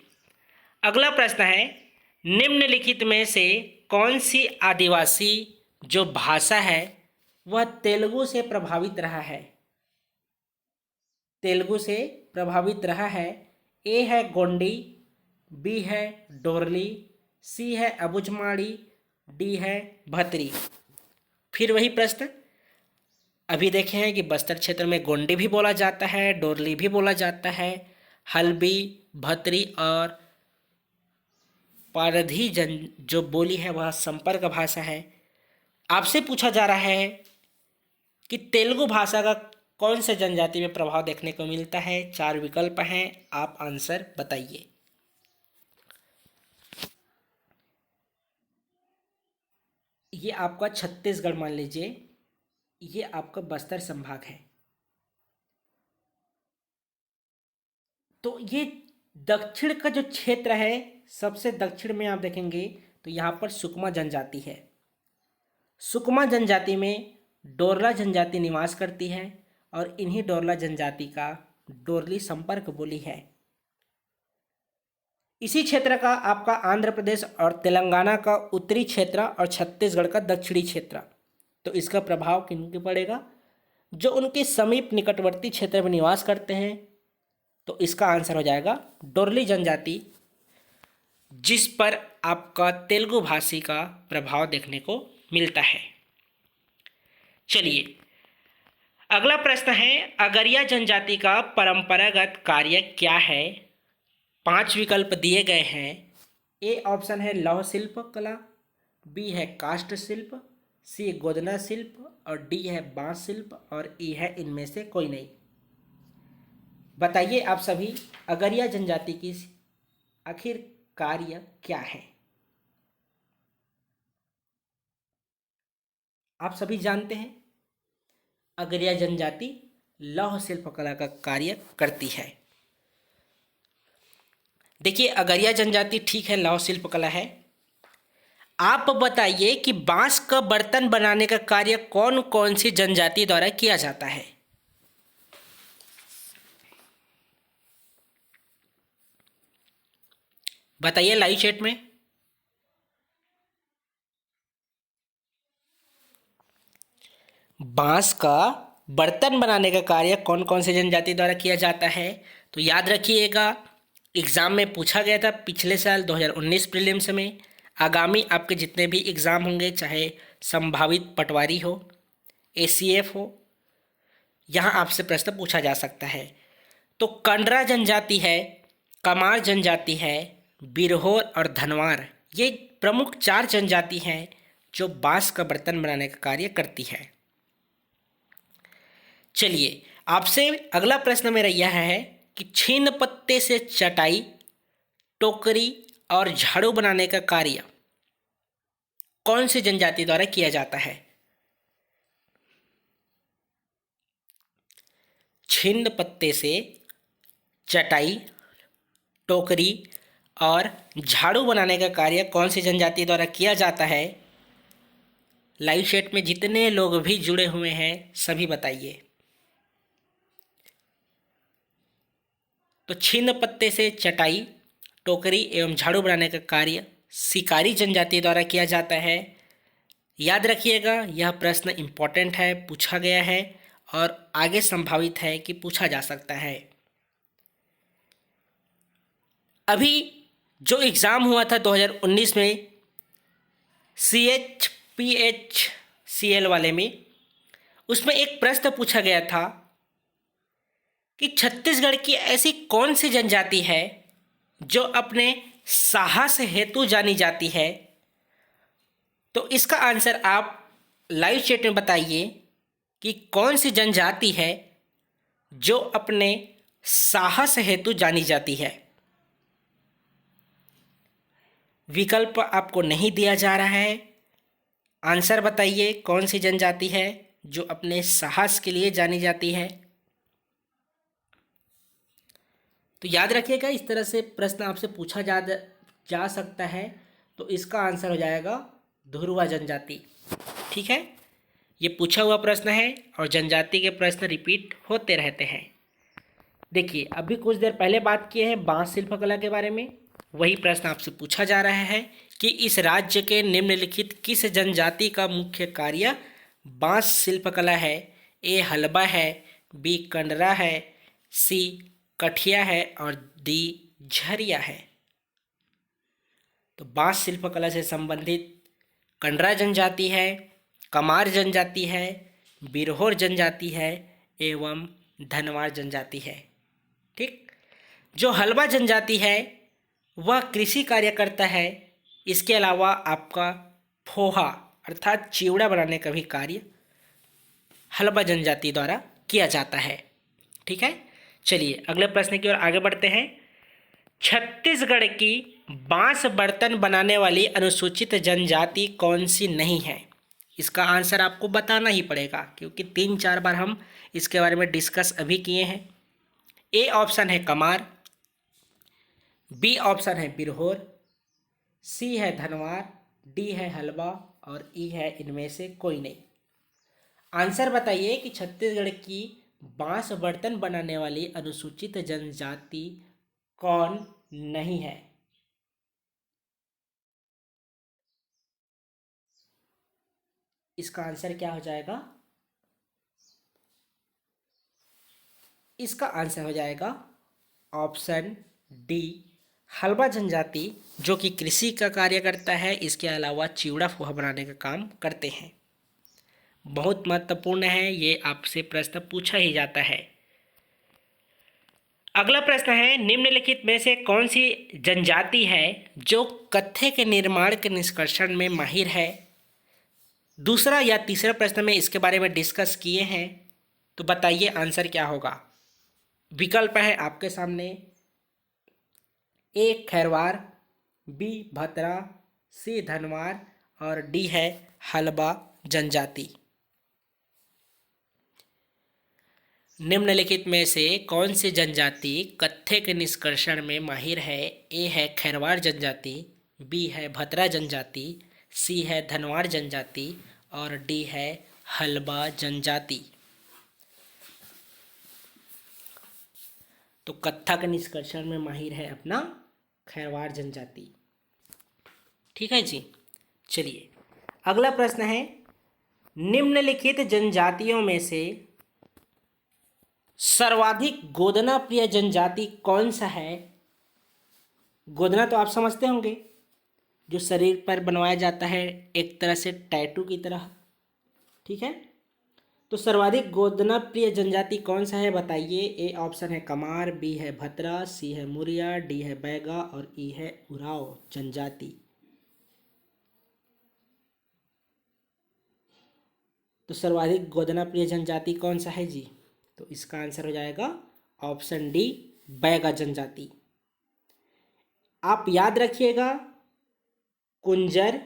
अगला प्रश्न है, निम्नलिखित में से कौन सी आदिवासी जो भाषा है वह तेलुगु से प्रभावित रहा है? तेलुगु से प्रभावित रहा है। ए है गोंडी, बी है डोरली, सी है अबुझमाड़ी, डी है भतरी। फिर वही प्रश्न, अभी देखे हैं कि बस्तर क्षेत्र में गोंडी भी बोला जाता है, डोरली भी बोला जाता है, हल्बी, भतरी और पारधी जन जो बोली है वह संपर्क भाषा है। आपसे पूछा जा रहा है कि तेलुगु भाषा का कौन से जनजाति में प्रभाव देखने को मिलता है। 4 विकल्प हैं, आप आंसर बताइए। ये आपका छत्तीसगढ़ मान लीजिए, ये आपका बस्तर संभाग है, तो ये दक्षिण का जो क्षेत्र है, सबसे दक्षिण में आप देखेंगे तो यहाँ पर सुकमा जनजाति है। सुकमा जनजाति में डोरला जनजाति निवास करती है और इन्हीं डोरला जनजाति का डोरली संपर्क बोली है। इसी क्षेत्र का आपका आंध्र प्रदेश और तेलंगाना का उत्तरी क्षेत्र और छत्तीसगढ़ का दक्षिणी क्षेत्र, तो इसका प्रभाव किन पे पड़ेगा? जो उनके समीप निकटवर्ती क्षेत्र में निवास करते हैं। तो इसका आंसर हो जाएगा डोरली जनजाति, जिस पर आपका तेलुगु भाषी का प्रभाव देखने को मिलता है। चलिए अगला प्रश्न है, अगरिया जनजाति का परंपरागत कार्य क्या है? 5 विकल्प दिए गए हैं। ए ऑप्शन है लौह शिल्प कला, बी है काष्ठ शिल्प, सी गोदना शिल्प और डी है बांस शिल्प और ई है इनमें से कोई नहीं। बताइए आप सभी, अगरिया जनजाति की आखिर कार्य क्या है? आप सभी जानते हैं अगरिया जनजाति लौह शिल्प कला का कार्य करती है। देखिए अगरिया जनजाति ठीक है, लौह शिल्प कला है। आप बताइए कि बांस का बर्तन बनाने का कार्य कौन कौन सी जनजाति द्वारा किया जाता है? बताइए लाइव चैट में। बांस का बर्तन बनाने का कार्य कौन कौन से जनजाति द्वारा किया जाता है? तो याद रखिएगा, एग्ज़ाम में पूछा गया था पिछले साल 2019 प्रीलिम्स में। आगामी आपके जितने भी एग्ज़ाम होंगे, चाहे संभावित पटवारी हो, एसीएफ हो, यहाँ आपसे प्रश्न पूछा जा सकता है। तो कंडरा जनजाति है, कमार जनजाति है, बिरहोर और धनवार, ये प्रमुख 4 जनजाति हैं जो बांस का बर्तन बनाने का कार्य करती है। चलिए आपसे अगला प्रश्न मेरा यह है कि छीन पत्ते से चटाई, टोकरी और झाड़ू बनाने का कार्य कौन सी जनजाति द्वारा किया जाता है? छिन्न पत्ते से चटाई, टोकरी और झाड़ू बनाने का कार्य कौन सी जनजाति द्वारा किया जाता है? लाइव चैट में जितने लोग भी जुड़े हुए हैं सभी बताइए। तो छिन्न पत्ते से चटाई, टोकरी एवं झाड़ू बनाने का कार्य शिकारी जनजाति द्वारा किया जाता है। याद रखिएगा, यह प्रश्न इम्पॉर्टेंट है, पूछा गया है और आगे संभावित है कि पूछा जा सकता है। अभी जो एग्ज़ाम हुआ था 2019 में CHPHCL वाले में, उसमें एक प्रश्न पूछा गया था कि छत्तीसगढ़ की ऐसी कौन सी जनजाति है जो अपने साहस हेतु जानी जाती है? तो इसका आंसर आप लाइव चैट में बताइए कि कौन सी जनजाति है जो अपने साहस हेतु जानी जाती है। विकल्प आपको नहीं दिया जा रहा है, आंसर बताइए कौन सी जनजाति है जो अपने साहस के लिए जानी जाती है। तो याद रखिएगा, इस तरह से प्रश्न आपसे पूछा जा सकता है। तो इसका आंसर हो जाएगा धुरवा जनजाति। ठीक है, ये पूछा हुआ प्रश्न है और जनजाति के प्रश्न रिपीट होते रहते हैं। देखिए अभी कुछ देर पहले बात किए हैं बांस शिल्पकला के बारे में, वही प्रश्न आपसे पूछा जा रहा है कि इस राज्य के निम्नलिखित किस जनजाति का मुख्य कार्य बांस शिल्पकला है? ए हलबा है, बी कंडरा है, सी कठिया है और डी झरिया है। तो बांस शिल्पकला से संबंधित कंडरा जनजाति है, कमार जनजाति है, बिरहोर जनजाति है एवं धनवार जनजाति है। ठीक, जो हलबा जनजाति है वह कृषि कार्य करता है। इसके अलावा आपका फोहा अर्थात चिवड़ा बनाने का भी कार्य हलबा जनजाति द्वारा किया जाता है। ठीक है, चलिए अगले प्रश्न की ओर आगे बढ़ते हैं। छत्तीसगढ़ की बांस बर्तन बनाने वाली अनुसूचित जनजाति कौन सी नहीं है? इसका आंसर आपको बताना ही पड़ेगा क्योंकि 3-4 बार हम इसके बारे में डिस्कस अभी किए हैं। ए ऑप्शन है कमार, बी ऑप्शन है बिरहोर, सी है धनवार, डी है हलबा और ई है इनमें से कोई नहीं। आंसर बताइए कि छत्तीसगढ़ की बांस बर्तन बनाने वाली अनुसूचित जनजाति कौन नहीं है? इसका आंसर क्या हो जाएगा? इसका आंसर हो जाएगा ऑप्शन डी, हलबा जनजाति, जो कि कृषि का कार्य करता है। इसके अलावा चिवड़ा पोहा बनाने का काम करते हैं। बहुत महत्वपूर्ण है, ये आपसे प्रश्न पूछा ही जाता है। अगला प्रश्न है, निम्नलिखित में से कौन सी जनजाति है जो कत्थे के निर्माण के निष्कर्षण में माहिर है? दूसरा या तीसरा प्रश्न में इसके बारे में डिस्कस किए हैं, तो बताइए आंसर क्या होगा। विकल्प है आपके सामने, ए खैरवार, बी भतरा, सी धनवार और डी है हलबा जनजाति। निम्नलिखित में से कौन सी जनजाति कत्थे के निष्कर्षण में माहिर है? ए है खैरवार जनजाति, बी है भतरा जनजाति, सी है धनवार जनजाति और डी है हलबा जनजाति। तो कत्था के निष्कर्षण में माहिर है अपना खैरवार जनजाति। ठीक है जी। चलिए अगला प्रश्न है, निम्नलिखित जनजातियों में से सर्वाधिक गोदना प्रिय जनजाति कौन सा है? गोदना तो आप समझते होंगे, जो शरीर पर बनवाया जाता है एक तरह से टैटू की तरह। ठीक है, तो सर्वाधिक गोदना प्रिय जनजाति कौन सा है बताइए। ए ऑप्शन है कमार, बी है भतरा, सी है मुरिया, डी है बैगा और ई है उराव जनजाति। तो सर्वाधिक गोदना प्रिय जनजाति कौन सा है जी? तो इसका आंसर हो जाएगा ऑप्शन डी, बैगा जनजाति। आप याद रखिएगा, कुंजर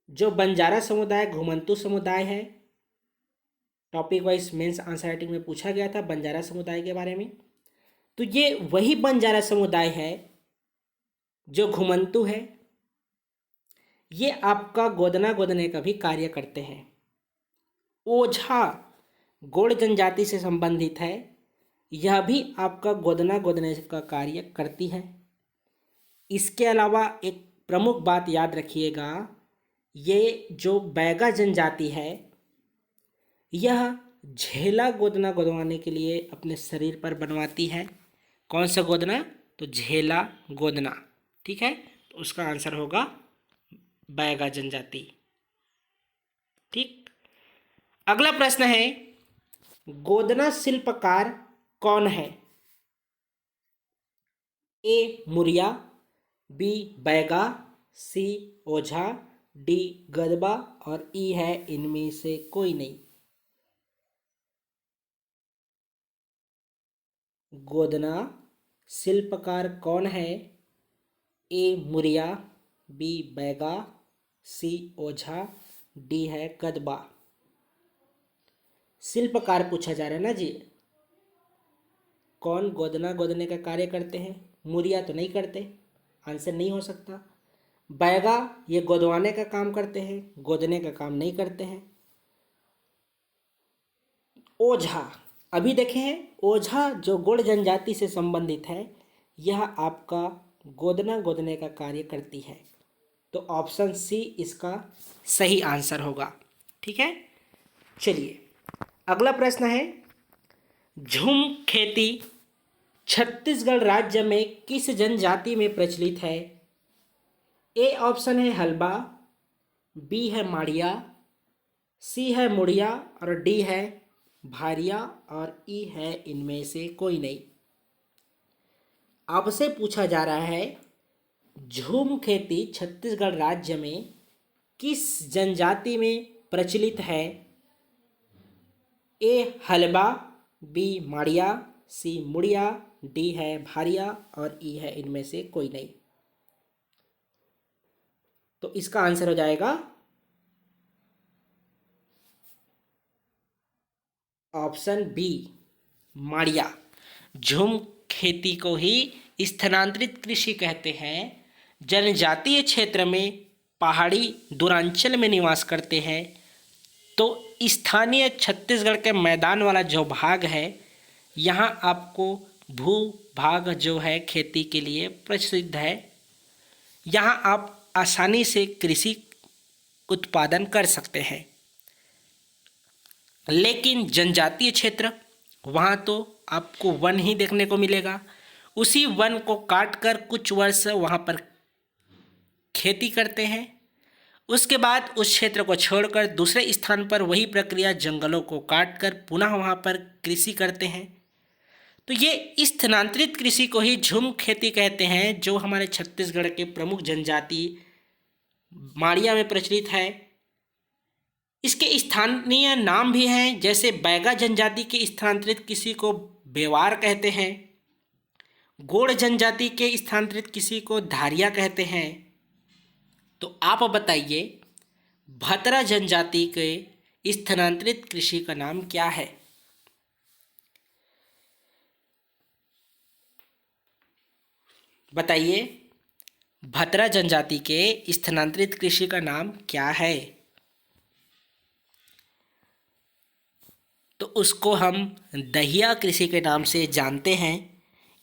जो बंजारा समुदाय घुमंतू समुदाय है, topic wise mains answer writing में पूछा गया था बंजारा समुदाय के बारे में। तो ये वही बंजारा समुदाय है जो घुमंतू है। ये आपका गोदना गोदने का भी कार्य करते हैं। ओझा गोड़ जनजाति से संबंधित है, यह भी आपका गोदना गोदने का कार्य करती है। इसके अलावा एक प्रमुख बात याद रखिएगा, ये जो बैगा जनजाति है यह झेला गोदना गोदवाने के लिए अपने शरीर पर बनवाती है। कौन सा गोदना? तो झेला गोदना। ठीक है, तो उसका आंसर होगा बैगा जनजाति। ठीक, अगला प्रश्न है, गोदना शिल्पकार कौन है? ए मुरिया, बी बैगा, सी ओझा, डी गदबा और ई है इनमें से कोई नहीं। गोदना शिल्पकार कौन है? ए मुरिया, बी बैगा, सी ओझा, डी है गदबा। शिल्पकार पूछा जा रहा है ना जी, कौन गोदना गोदने का कार्य करते हैं? मुरिया तो नहीं करते, आंसर नहीं हो सकता। बैगा ये गोदवाने का काम करते हैं, गोदने का काम नहीं करते हैं। ओझा, अभी देखे हैं, ओझा जो गोड़ जनजाति से संबंधित है, यह आपका गोदना गोदने का कार्य करती है। तो ऑप्शन सी इसका सही आंसर होगा। ठीक है, चलिए अगला प्रश्न है, झूम खेती छत्तीसगढ़ राज्य में किस जनजाति में प्रचलित है? ए ऑप्शन है हलबा, बी है माड़िया, सी है मुड़िया और डी है भारिया और ई है इनमें से कोई नहीं। आपसे पूछा जा रहा है, झूम खेती छत्तीसगढ़ राज्य में किस जनजाति में प्रचलित है? ए हलबा, बी माड़िया, सी मुड़िया, डी है भारिया और ई है इनमें से कोई नहीं। तो इसका आंसर हो जाएगा ऑप्शन बी, माड़िया। झूम खेती को ही स्थानांतरित कृषि कहते हैं। जनजातीय क्षेत्र में पहाड़ी दूरांचल में निवास करते हैं, तो स्थानीय छत्तीसगढ़ के मैदान वाला जो भाग है, यहाँ आपको भू भाग जो है खेती के लिए प्रसिद्ध है। यहाँ आप आसानी से कृषि उत्पादन कर सकते हैं। लेकिन जनजातीय क्षेत्र वहाँ तो आपको वन ही देखने को मिलेगा। उसी वन को काट कर कुछ वर्ष वहाँ पर खेती करते हैं। उसके बाद उस क्षेत्र को छोड़कर दूसरे स्थान पर वही प्रक्रिया जंगलों को काट कर पुनः वहाँ पर कृषि करते हैं। तो ये स्थानांतरित कृषि को ही झूम खेती कहते हैं, जो हमारे छत्तीसगढ़ के प्रमुख जनजाति माड़िया में प्रचलित है। इसके स्थानीय नाम भी हैं, जैसे बैगा जनजाति के स्थानांतरित कृषि को बेवार कहते हैं, गोड़ जनजाति के स्थानांतरित कृषि को धारिया कहते हैं। तो आप बताइए भतरा जनजाति के स्थानांतरित कृषि का नाम क्या है? बताइए भतरा जनजाति के स्थानांतरित कृषि का नाम क्या है? तो उसको हम दहिया कृषि के नाम से जानते हैं।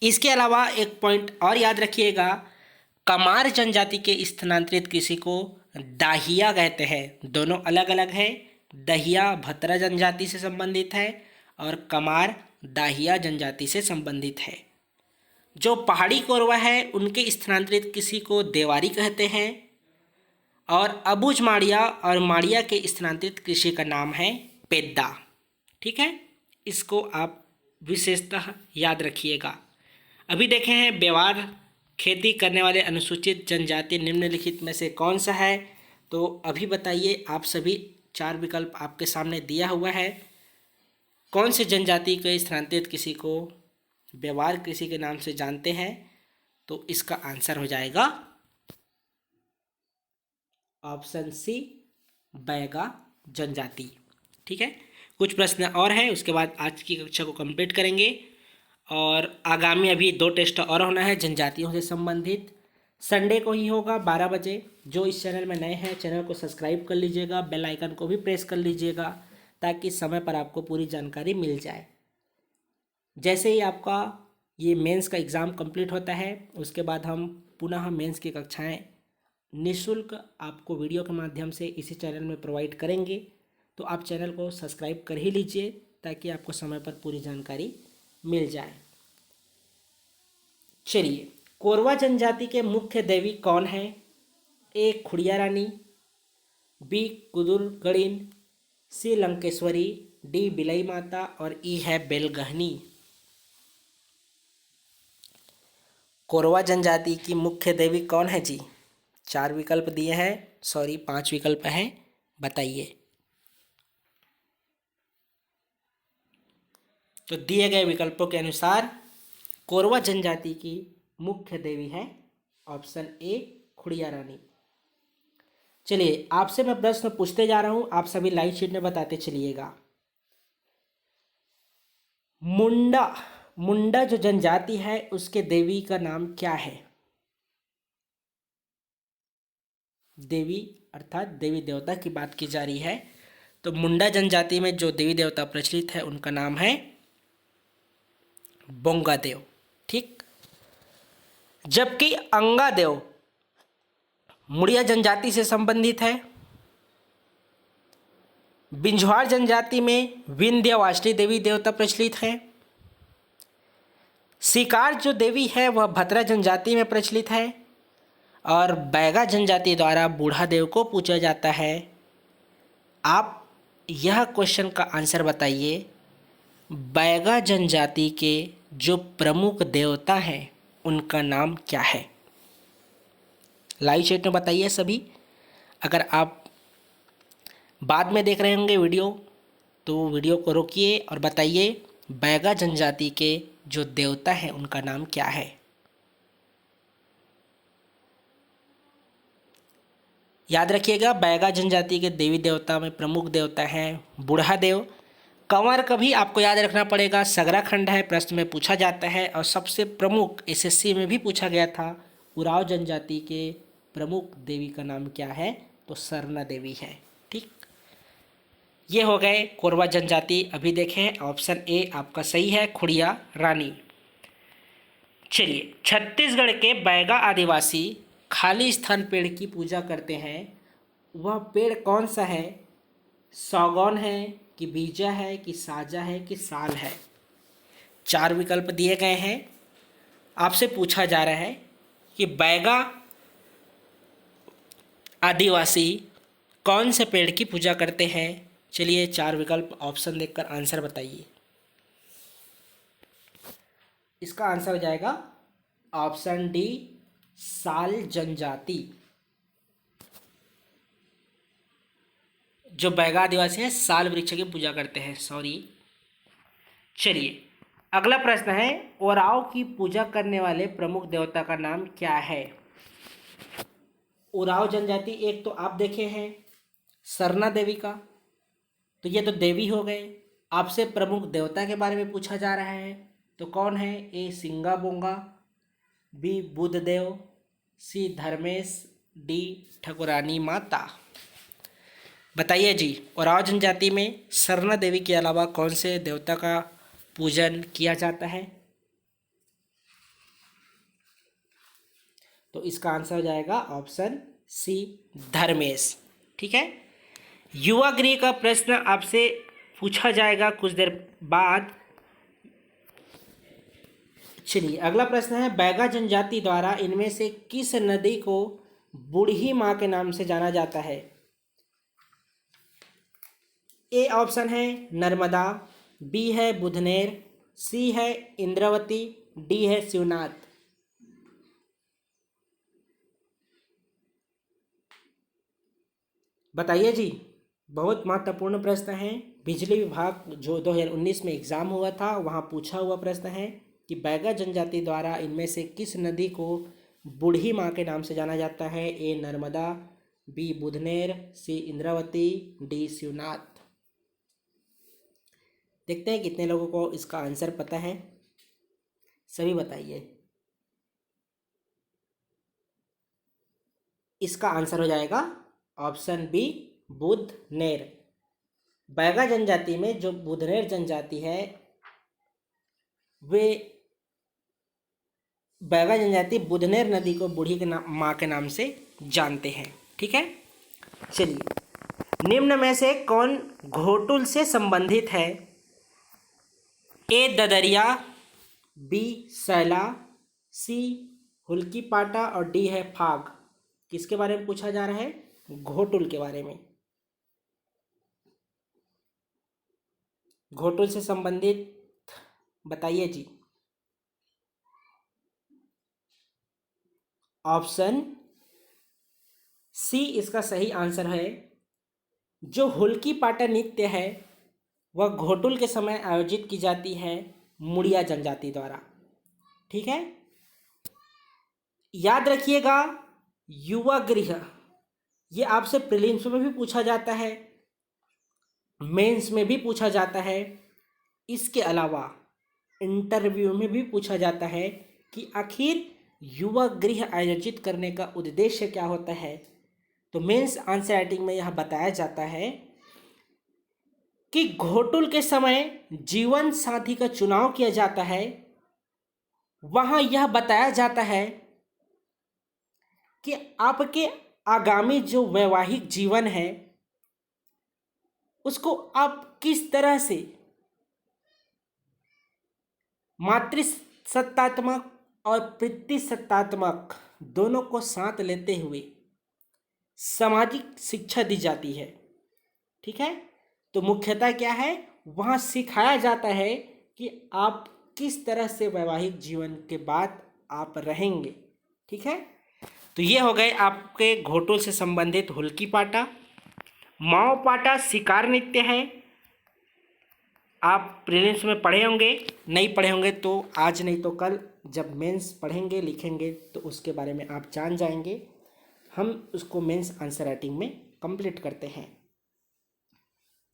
इसके अलावा एक पॉइंट और याद रखिएगा, कमार जनजाति के स्थानांतरित कृषि को दाहिया कहते हैं। दोनों अलग अलग है। दहिया भतरा जनजाति से संबंधित है और कमार दाहिया जनजाति से संबंधित है। जो पहाड़ी कोरवा है उनके स्थानांतरित कृषि को देवारी कहते हैं और अबुझ माड़िया और माड़िया के स्थानांतरित कृषि का नाम है पेद्दा। ठीक है, इसको आप विशेषतः याद रखिएगा। अभी देखे हैं व्यवहार खेती करने वाले अनुसूचित जनजाति निम्नलिखित में से कौन सा है? तो अभी बताइए, आप सभी 4 विकल्प आपके सामने दिया हुआ है। कौन से जनजाति के स्थानांतरित कृषि को व्यवहार कृषि के नाम से जानते हैं? तो इसका आंसर हो जाएगा ऑप्शन सी, बैगा जनजाति। ठीक है, कुछ प्रश्न और हैं, उसके बाद आज की कक्षा को कंप्लीट करेंगे और आगामी अभी 2 टेस्ट और होना है जनजातियों से संबंधित। संडे को ही होगा 12 बजे। जो इस चैनल में नए हैं चैनल को सब्सक्राइब कर लीजिएगा, बेल आइकन को भी प्रेस कर लीजिएगा ताकि समय पर आपको पूरी जानकारी मिल जाए। जैसे ही आपका ये मेंस का एग्ज़ाम कंप्लीट होता है उसके बाद हम पुनः मेंस की कक्षाएं निःशुल्क आपको वीडियो के माध्यम से इसी चैनल में प्रोवाइड करेंगे। तो आप चैनल को सब्सक्राइब कर ही लीजिए ताकि आपको समय पर पूरी जानकारी मिल जाए। चलिए, कोरवा जनजाति के मुख्य देवी कौन है? ए खुड़िया रानी, बी कुदुर गणिन, सी लंकेश्वरी, डी बिलई माता और ई है बेलगहनी। कोरवा जनजाति की मुख्य देवी कौन है जी? 4 विकल्प दिए हैं, 5 विकल्प हैं, बताइए। तो दिए गए विकल्पों के अनुसार कोरवा जनजाति की मुख्य देवी है ऑप्शन ए खुड़िया रानी। चलिए, आपसे मैं प्रश्न पूछते जा रहा हूं, आप सभी लाइव शीट में बताते चलिएगा। मुंडा जो जनजाति है उसके देवी का नाम क्या है? देवी अर्थात देवी देवता की बात की जा रही है। तो मुंडा जनजाति में जो देवी देवता प्रचलित है उनका नाम है बोंगादेव। ठीक, जबकि अंगादेव मुड़िया जनजाति से संबंधित है। बिंझवार जनजाति में विंध्यवासिनी देवी देवता प्रचलित है। सिकार जो देवी है वह भतरा जनजाति में प्रचलित है और बैगा जनजाति द्वारा बूढ़ा देव को पूजा जाता है। आप यह क्वेश्चन का आंसर बताइए, बैगा जनजाति के जो प्रमुख देवता हैं उनका नाम क्या है? लाइव चैट में बताइए सभी। अगर आप बाद में देख रहे होंगे वीडियो तो वीडियो को रोकिए और बताइए बैगा जनजाति के जो देवता हैं उनका नाम क्या है। याद रखिएगा, बैगा जनजाति के देवी देवता में प्रमुख देवता हैं बूढ़ा देव। कंवर का भी आपको याद रखना पड़ेगा, सगरा खंड है, प्रश्न में पूछा जाता है। और सबसे प्रमुख एसएससी में भी पूछा गया था, उराव जनजाति के प्रमुख देवी का नाम क्या है? तो सरना देवी है। ठीक, ये हो गए कोरवा जनजाति। अभी देखें ऑप्शन ए आपका सही है, खुड़िया रानी। चलिए, छत्तीसगढ़ के बैगा आदिवासी खाली स्थान पेड़ की पूजा करते हैं, वह पेड़ कौन सा है? सागौन है कि बीजा है कि साजा है कि साल है? 4 विकल्प दिए गए हैं। आपसे पूछा जा रहा है कि बैगा आदिवासी कौन से पेड़ की पूजा करते हैं। चलिए 4 विकल्प ऑप्शन देखकर आंसर बताइए। इसका आंसर हो जाएगा ऑप्शन डी, साल जनजाति। जो बैगा आदिवासी हैं साल वृक्ष की पूजा करते हैं। सॉरी। चलिए अगला प्रश्न है, ओराव की पूजा करने वाले प्रमुख देवता का नाम क्या है। ओराव जनजाति एक तो आप देखे हैं सरना देवी का, तो ये तो देवी हो गए। आपसे प्रमुख देवता के बारे में पूछा जा रहा है, तो कौन है। ए सिंगा बोंगा, बी बुद्धदेव, सी धर्मेश, डी ठकुरानी माता। बताइए जी, ओराव जनजाति में सरना देवी के अलावा कौन से देवता का पूजन किया जाता है। तो इसका आंसर हो जाएगा ऑप्शन सी, धर्मेश। ठीक है। युवा गृह का प्रश्न आपसे पूछा जाएगा कुछ देर बाद। चलिए अगला प्रश्न है, बैगा जनजाति द्वारा इनमें से किस नदी को बूढ़ी माँ के नाम से जाना जाता है। ए ऑप्शन है नर्मदा, बी है बुधनेर, सी है इंद्रावती, डी है शिवनाथ। बताइए जी, बहुत महत्वपूर्ण प्रश्न है। बिजली विभाग जो 2019 में एग्ज़ाम हुआ था वहाँ पूछा हुआ प्रश्न है कि बैगा जनजाति द्वारा इनमें से किस नदी को बूढ़ी माँ के नाम से जाना जाता है। ए नर्मदा, बी बुधनेर, सी इंद्रावती, डी शिवनाथ। देखते हैं कितने लोगों को इसका आंसर पता है, सभी बताइए। इसका आंसर हो जाएगा ऑप्शन बी, बुधनेर। बैगा जनजाति में जो बुधनेर जनजाति है वे बैगा जनजाति बुधनेर नदी को बूढ़ी के नाम माँ के नाम से जानते हैं। ठीक है। चलिए निम्न में से कौन घोटुल से संबंधित है। ए ददरिया, बी सैला, सी हुल्की पाटा और डी है फाग। किसके बारे में पूछा जा रहा है। घोटुल के बारे में। घोटुल से संबंधित बताइए जी। ऑप्शन सी इसका सही आंसर है। जो हुल्की पाटा नृत्य है वह घोटुल के समय आयोजित की जाती है मुड़िया जनजाति द्वारा। ठीक है। याद रखिएगा, युवा गृह ये आपसे प्रीलिम्स में भी पूछा जाता है, मेंस में भी पूछा जाता है, इसके अलावा इंटरव्यू में भी पूछा जाता है कि आखिर युवा गृह आयोजित करने का उद्देश्य क्या होता है। तो मेंस आंसर राइटिंग में यह बताया जाता है कि घोटुल के समय जीवन साथी का चुनाव किया जाता है। वहाँ यह बताया जाता है कि आपके आगामी जो वैवाहिक जीवन है उसको आप किस तरह से मातृसत्तात्मक और पितृसत्तात्मक दोनों को साथ लेते हुए सामाजिक शिक्षा दी जाती है। ठीक है। तो मुख्यतः क्या है, वहाँ सिखाया जाता है कि आप किस तरह से वैवाहिक जीवन के बाद आप रहेंगे। ठीक है। तो ये हो गए आपके घोटुल से संबंधित हुल्की पाटा। माओ पाटा शिकार नृत्य है। आप प्रीलिम्स में पढ़े होंगे, नहीं पढ़े होंगे तो आज नहीं तो कल जब मेंस पढ़ेंगे लिखेंगे तो उसके बारे में आप जान जाएंगे। हम उसको मेंस आंसर राइटिंग में कंप्लीट करते हैं।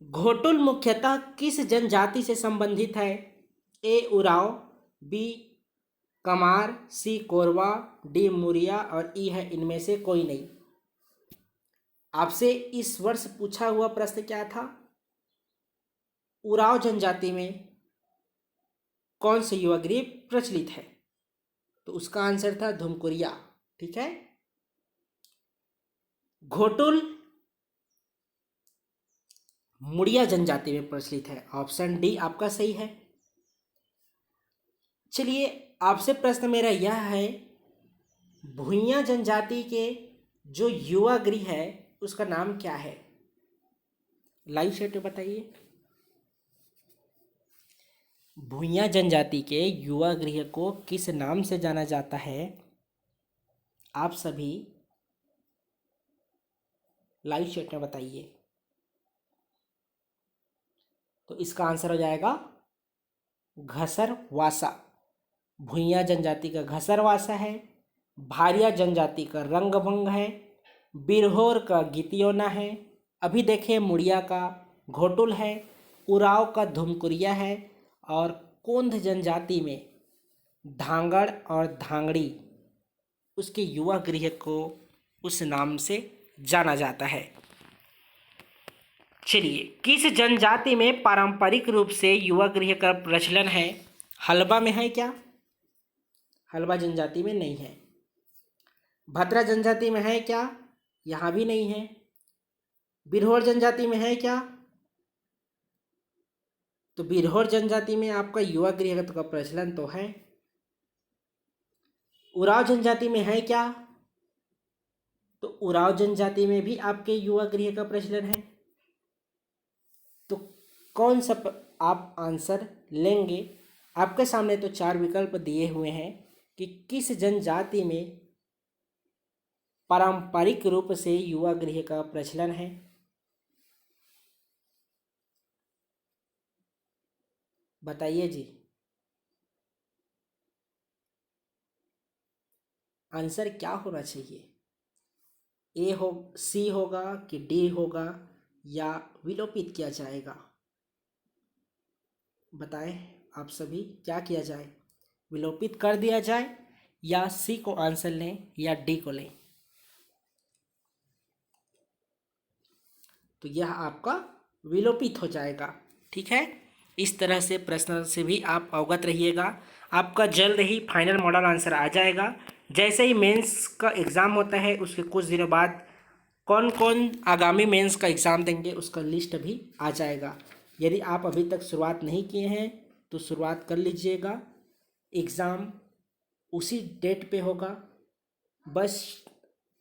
घोटुल मुख्यतः किस जनजाति से संबंधित है। ए उराव, बी कमार, सी कोरवा, डी मुरिया और ई है इनमें से कोई नहीं। आपसे इस वर्ष पूछा हुआ प्रश्न क्या था, उराव जनजाति में कौन से युवा गृह प्रचलित है। तो उसका आंसर था धुमकुरिया। ठीक है। घोटुल मुड़िया जनजाति में प्रचलित है। ऑप्शन डी आपका सही है। चलिए आपसे प्रश्न मेरा यह है, भूइयां जनजाति के जो युवा गृह है उसका नाम क्या है? लाइव चैट में बताइए। भूइयां जनजाति के युवा गृह को किस नाम से जाना जाता है? आप सभी लाइव चैट में बताइए। तो इसका आंसर हो जाएगा घसरवासा। भूइयां जनजाति का घसरवासा है, भारिया जनजाति का रंगभंग है, बिरहोर का गीतियोना है, अभी देखें मुड़िया का घोटुल है, उराव का धुमकुरिया है और कोंध जनजाति में धांगड़ और धांगड़ी उसके युवा गृह को उस नाम से जाना जाता है। चलिए, किस जनजाति में पारंपरिक रूप से युवा गृह का प्रचलन है? हलबा में है क्या? हलबा जनजाति में नहीं है। भद्रा जनजाति में है क्या? यहाँ भी नहीं है। बिरहोर जनजाति में है क्या? तो बिरहोर जनजाति में आपका युवा गृह का प्रचलन तो है। उराव जनजाति में है क्या? तो उराव जनजाति में भी आपके युवा गृह का प्रचलन है। तो कौन सा आप आंसर लेंगे? आपके सामने तो 4 विकल्प दिए हुए हैं कि किस जनजाति में पारंपरिक रूप से युवा गृह का प्रचलन है। बताइए जी, आंसर क्या होना चाहिए? ए हो, सी होगा कि डी होगा या विलोपित किया जाएगा? बताएं आप सभी, क्या किया जाए? विलोपित कर दिया जाए या सी को आंसर लें या डी को लें? तो यह आपका विलोपित हो जाएगा। ठीक है, इस तरह से प्रश्न से भी आप अवगत रहिएगा। आपका जल्द ही फाइनल मॉडल आंसर आ जाएगा। जैसे ही मेंस का एग्ज़ाम होता है उसके कुछ दिनों बाद कौन कौन आगामी मेंस का एग्ज़ाम देंगे उसका लिस्ट भी आ जाएगा। यदि आप अभी तक शुरुआत नहीं किए हैं तो शुरुआत कर लीजिएगा। एग्ज़ाम उसी डेट पे होगा, बस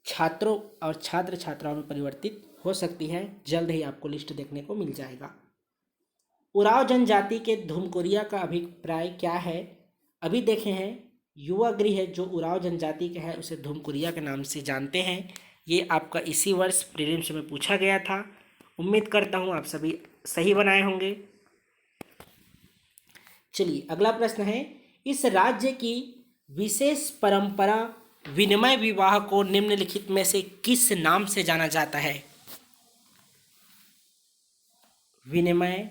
छात्रों और छात्र छात्राओं में परिवर्तित हो सकती है। जल्द ही आपको लिस्ट देखने को मिल जाएगा। उराव जनजाति के धुमकुरिया का अभिप्राय क्या है? अभी देखे हैं, युवा गृह जो उराव जनजाति का है उसे धुमकुरिया के नाम से जानते हैं। ये आपका इसी वर्ष प्रीलिम्स में पूछा गया था। उम्मीद करता हूँ आप सभी सही बनाए होंगे। चलिए अगला प्रश्न है, इस राज्य की विशेष परंपरा विनिमय विवाह को निम्नलिखित में से किस नाम से जाना जाता है? विनिमय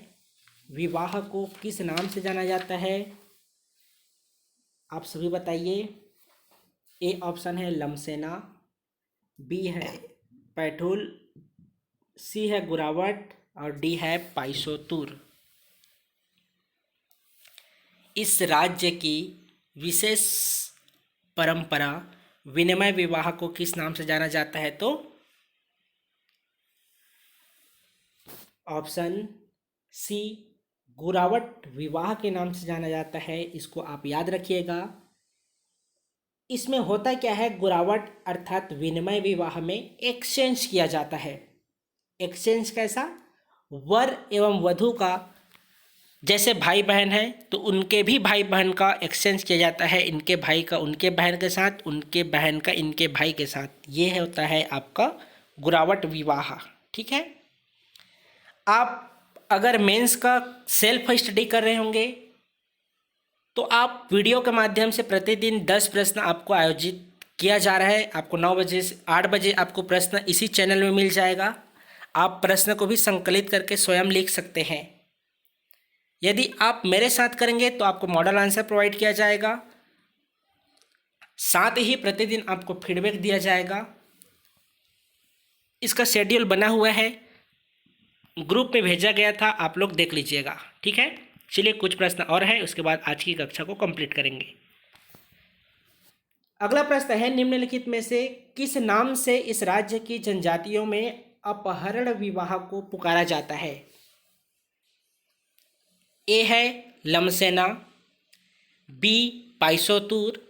विवाह को किस नाम से जाना जाता है? आप सभी बताइए। ए ऑप्शन है लमसेना, बी है पैठुल, सी है गुरावट और डी है पाइसोतुर। इस राज्य की विशेष परंपरा विनिमय विवाह को किस नाम से जाना जाता है? तो ऑप्शन सी गुरावट विवाह के नाम से जाना जाता है। इसको आप याद रखिएगा। इसमें होता क्या है, गुरावट अर्थात विनिमय विवाह में एक्सचेंज किया जाता है। एक्सचेंज कैसा? वर एवं वधू का जैसे भाई बहन है तो उनके भी भाई बहन का एक्सचेंज किया जाता है, इनके भाई का उनके बहन के साथ, उनके बहन का इनके भाई के साथ। ये होता है आपका गुरावट विवाह। ठीक है, आप अगर मेंस का सेल्फ स्टडी कर रहे होंगे तो आप वीडियो के माध्यम से प्रतिदिन 10 प्रश्न आपको आयोजित किया जा रहा है। आपको 9 बजे से 8 बजे आपको प्रश्न इसी चैनल में मिल जाएगा। आप प्रश्न को भी संकलित करके स्वयं लिख सकते हैं। यदि आप मेरे साथ करेंगे तो आपको मॉडल आंसर प्रोवाइड किया जाएगा, साथ ही प्रतिदिन आपको फीडबैक दिया जाएगा। इसका शेड्यूल बना हुआ है, ग्रुप में भेजा गया था, आप लोग देख लीजिएगा। ठीक है, चलिए कुछ प्रश्न और है, उसके बाद आज की कक्षा को कंप्लीट करेंगे। अगला प्रश्न है, निम्नलिखित में से किस नाम से इस राज्य की जनजातियों में अपहरण विवाह को पुकारा जाता है? ए है लमसेना, बी पाइसोतूर,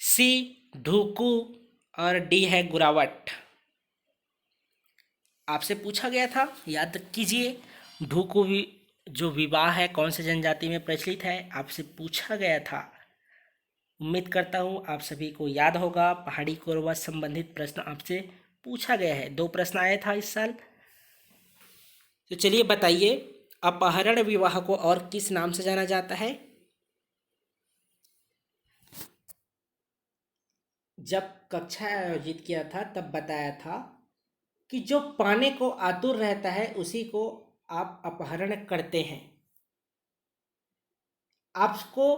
सी ढूकू और डी है गुरावट। आपसे पूछा गया था, याद कीजिए। ढूकू जो विवाह है कौन से जनजाति में प्रचलित है, आपसे पूछा गया था। उम्मीद करता हूँ आप सभी को याद होगा। पहाड़ी कोरबा संबंधित प्रश्न आपसे पूछा गया है, 2 प्रश्न आए था इस साल। तो चलिए बताइए, अपहरण विवाह को और किस नाम से जाना जाता है? जब कक्षा आयोजित किया था तब बताया था कि जो पाने को आतुर रहता है उसी को आप अपहरण करते हैं। आपको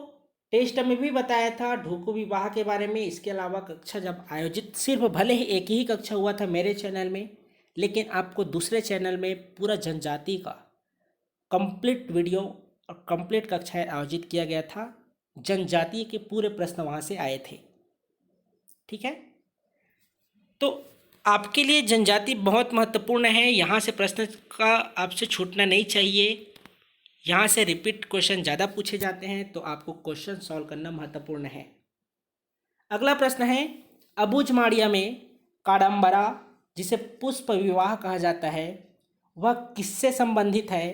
टेस्ट में भी बताया था ढूकू विवाह के बारे में। इसके अलावा कक्षा जब आयोजित, सिर्फ भले ही एक ही कक्षा हुआ था मेरे चैनल में, लेकिन आपको दूसरे चैनल में पूरा जनजाति का कंप्लीट वीडियो और कंप्लीट कक्षाएं आयोजित किया गया था। जनजाति के पूरे प्रश्न वहाँ से आए थे। ठीक है, तो आपके लिए जनजाति बहुत महत्वपूर्ण है। यहाँ से प्रश्न का आपसे छूटना नहीं चाहिए। यहाँ से रिपीट क्वेश्चन ज़्यादा पूछे जाते हैं, तो आपको क्वेश्चन सॉल्व करना महत्वपूर्ण है। अगला प्रश्न है, अबूझमाड़िया में काडम्बरा, जिसे पुष्प विवाह कहा जाता है, वह किससे संबंधित है?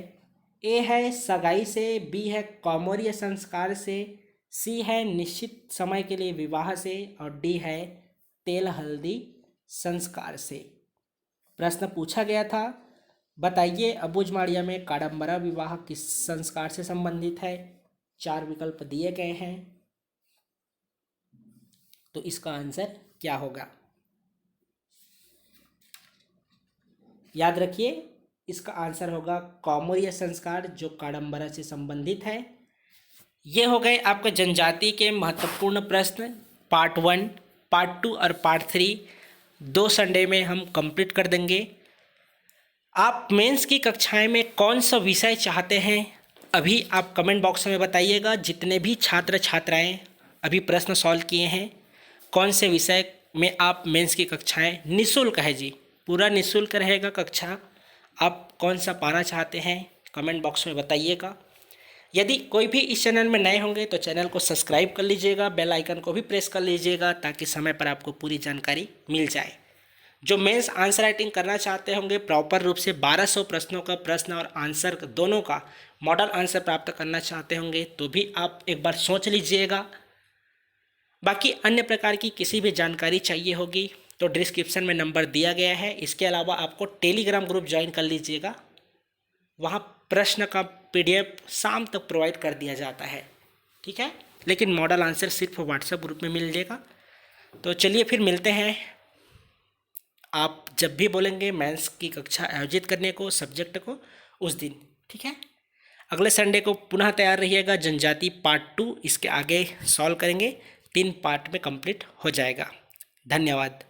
ए है सगाई से, बी है कौमार्य संस्कार से, सी है निश्चित समय के लिए विवाह से और डी है तेल हल्दी संस्कार से। प्रश्न पूछा गया था, बताइए अबूझमाड़िया में काडम्बरा विवाह किस संस्कार से संबंधित है? 4 विकल्प दिए गए हैं, तो इसका आंसर क्या होगा? याद रखिए, इसका आंसर होगा कौमार्य संस्कार, जो काडम्बरा से संबंधित है। ये हो गए आपका जनजाति के महत्वपूर्ण प्रश्न पार्ट 1, पार्ट 2 और पार्ट 3 2 संडे में हम कंप्लीट कर देंगे। आप मेंस की कक्षाएं में कौन सा विषय चाहते हैं, अभी आप कमेंट बॉक्स में बताइएगा। जितने भी छात्र छात्राएं अभी प्रश्न सॉल्व किए हैं, कौन से विषय में आप मेंस की कक्षाएं, निःशुल्क है जी, पूरा निःशुल्क रहेगा कक्षा, आप कौन सा पाना चाहते हैं कमेंट बॉक्स में बताइएगा। यदि कोई भी इस चैनल में नए होंगे तो चैनल को सब्सक्राइब कर लीजिएगा, बेल आइकन को भी प्रेस कर लीजिएगा, ताकि समय पर आपको पूरी जानकारी मिल जाए। जो मेंस आंसर राइटिंग करना चाहते होंगे, प्रॉपर रूप से 1200 प्रश्नों का प्रश्न और आंसर दोनों का मॉडल आंसर प्राप्त करना चाहते होंगे, तो भी आप एक बार सोच लीजिएगा। बाकी अन्य प्रकार की किसी भी जानकारी चाहिए होगी तो डिस्क्रिप्शन में नंबर दिया गया है। इसके अलावा आपको टेलीग्राम ग्रुप ज्वाइन कर लीजिएगा, वहाँ प्रश्न का PDF शाम तक प्रोवाइड कर दिया जाता है। ठीक है, लेकिन मॉडल आंसर सिर्फ व्हाट्सएप ग्रुप में मिल जाएगा। तो चलिए फिर मिलते हैं, आप जब भी बोलेंगे मेंस की कक्षा आयोजित करने को सब्जेक्ट को, उस दिन। ठीक है, अगले संडे को पुनः तैयार रहिएगा। जनजाति पार्ट 2 इसके आगे सॉल्व करेंगे, 3 पार्ट में कंप्लीट हो जाएगा। धन्यवाद।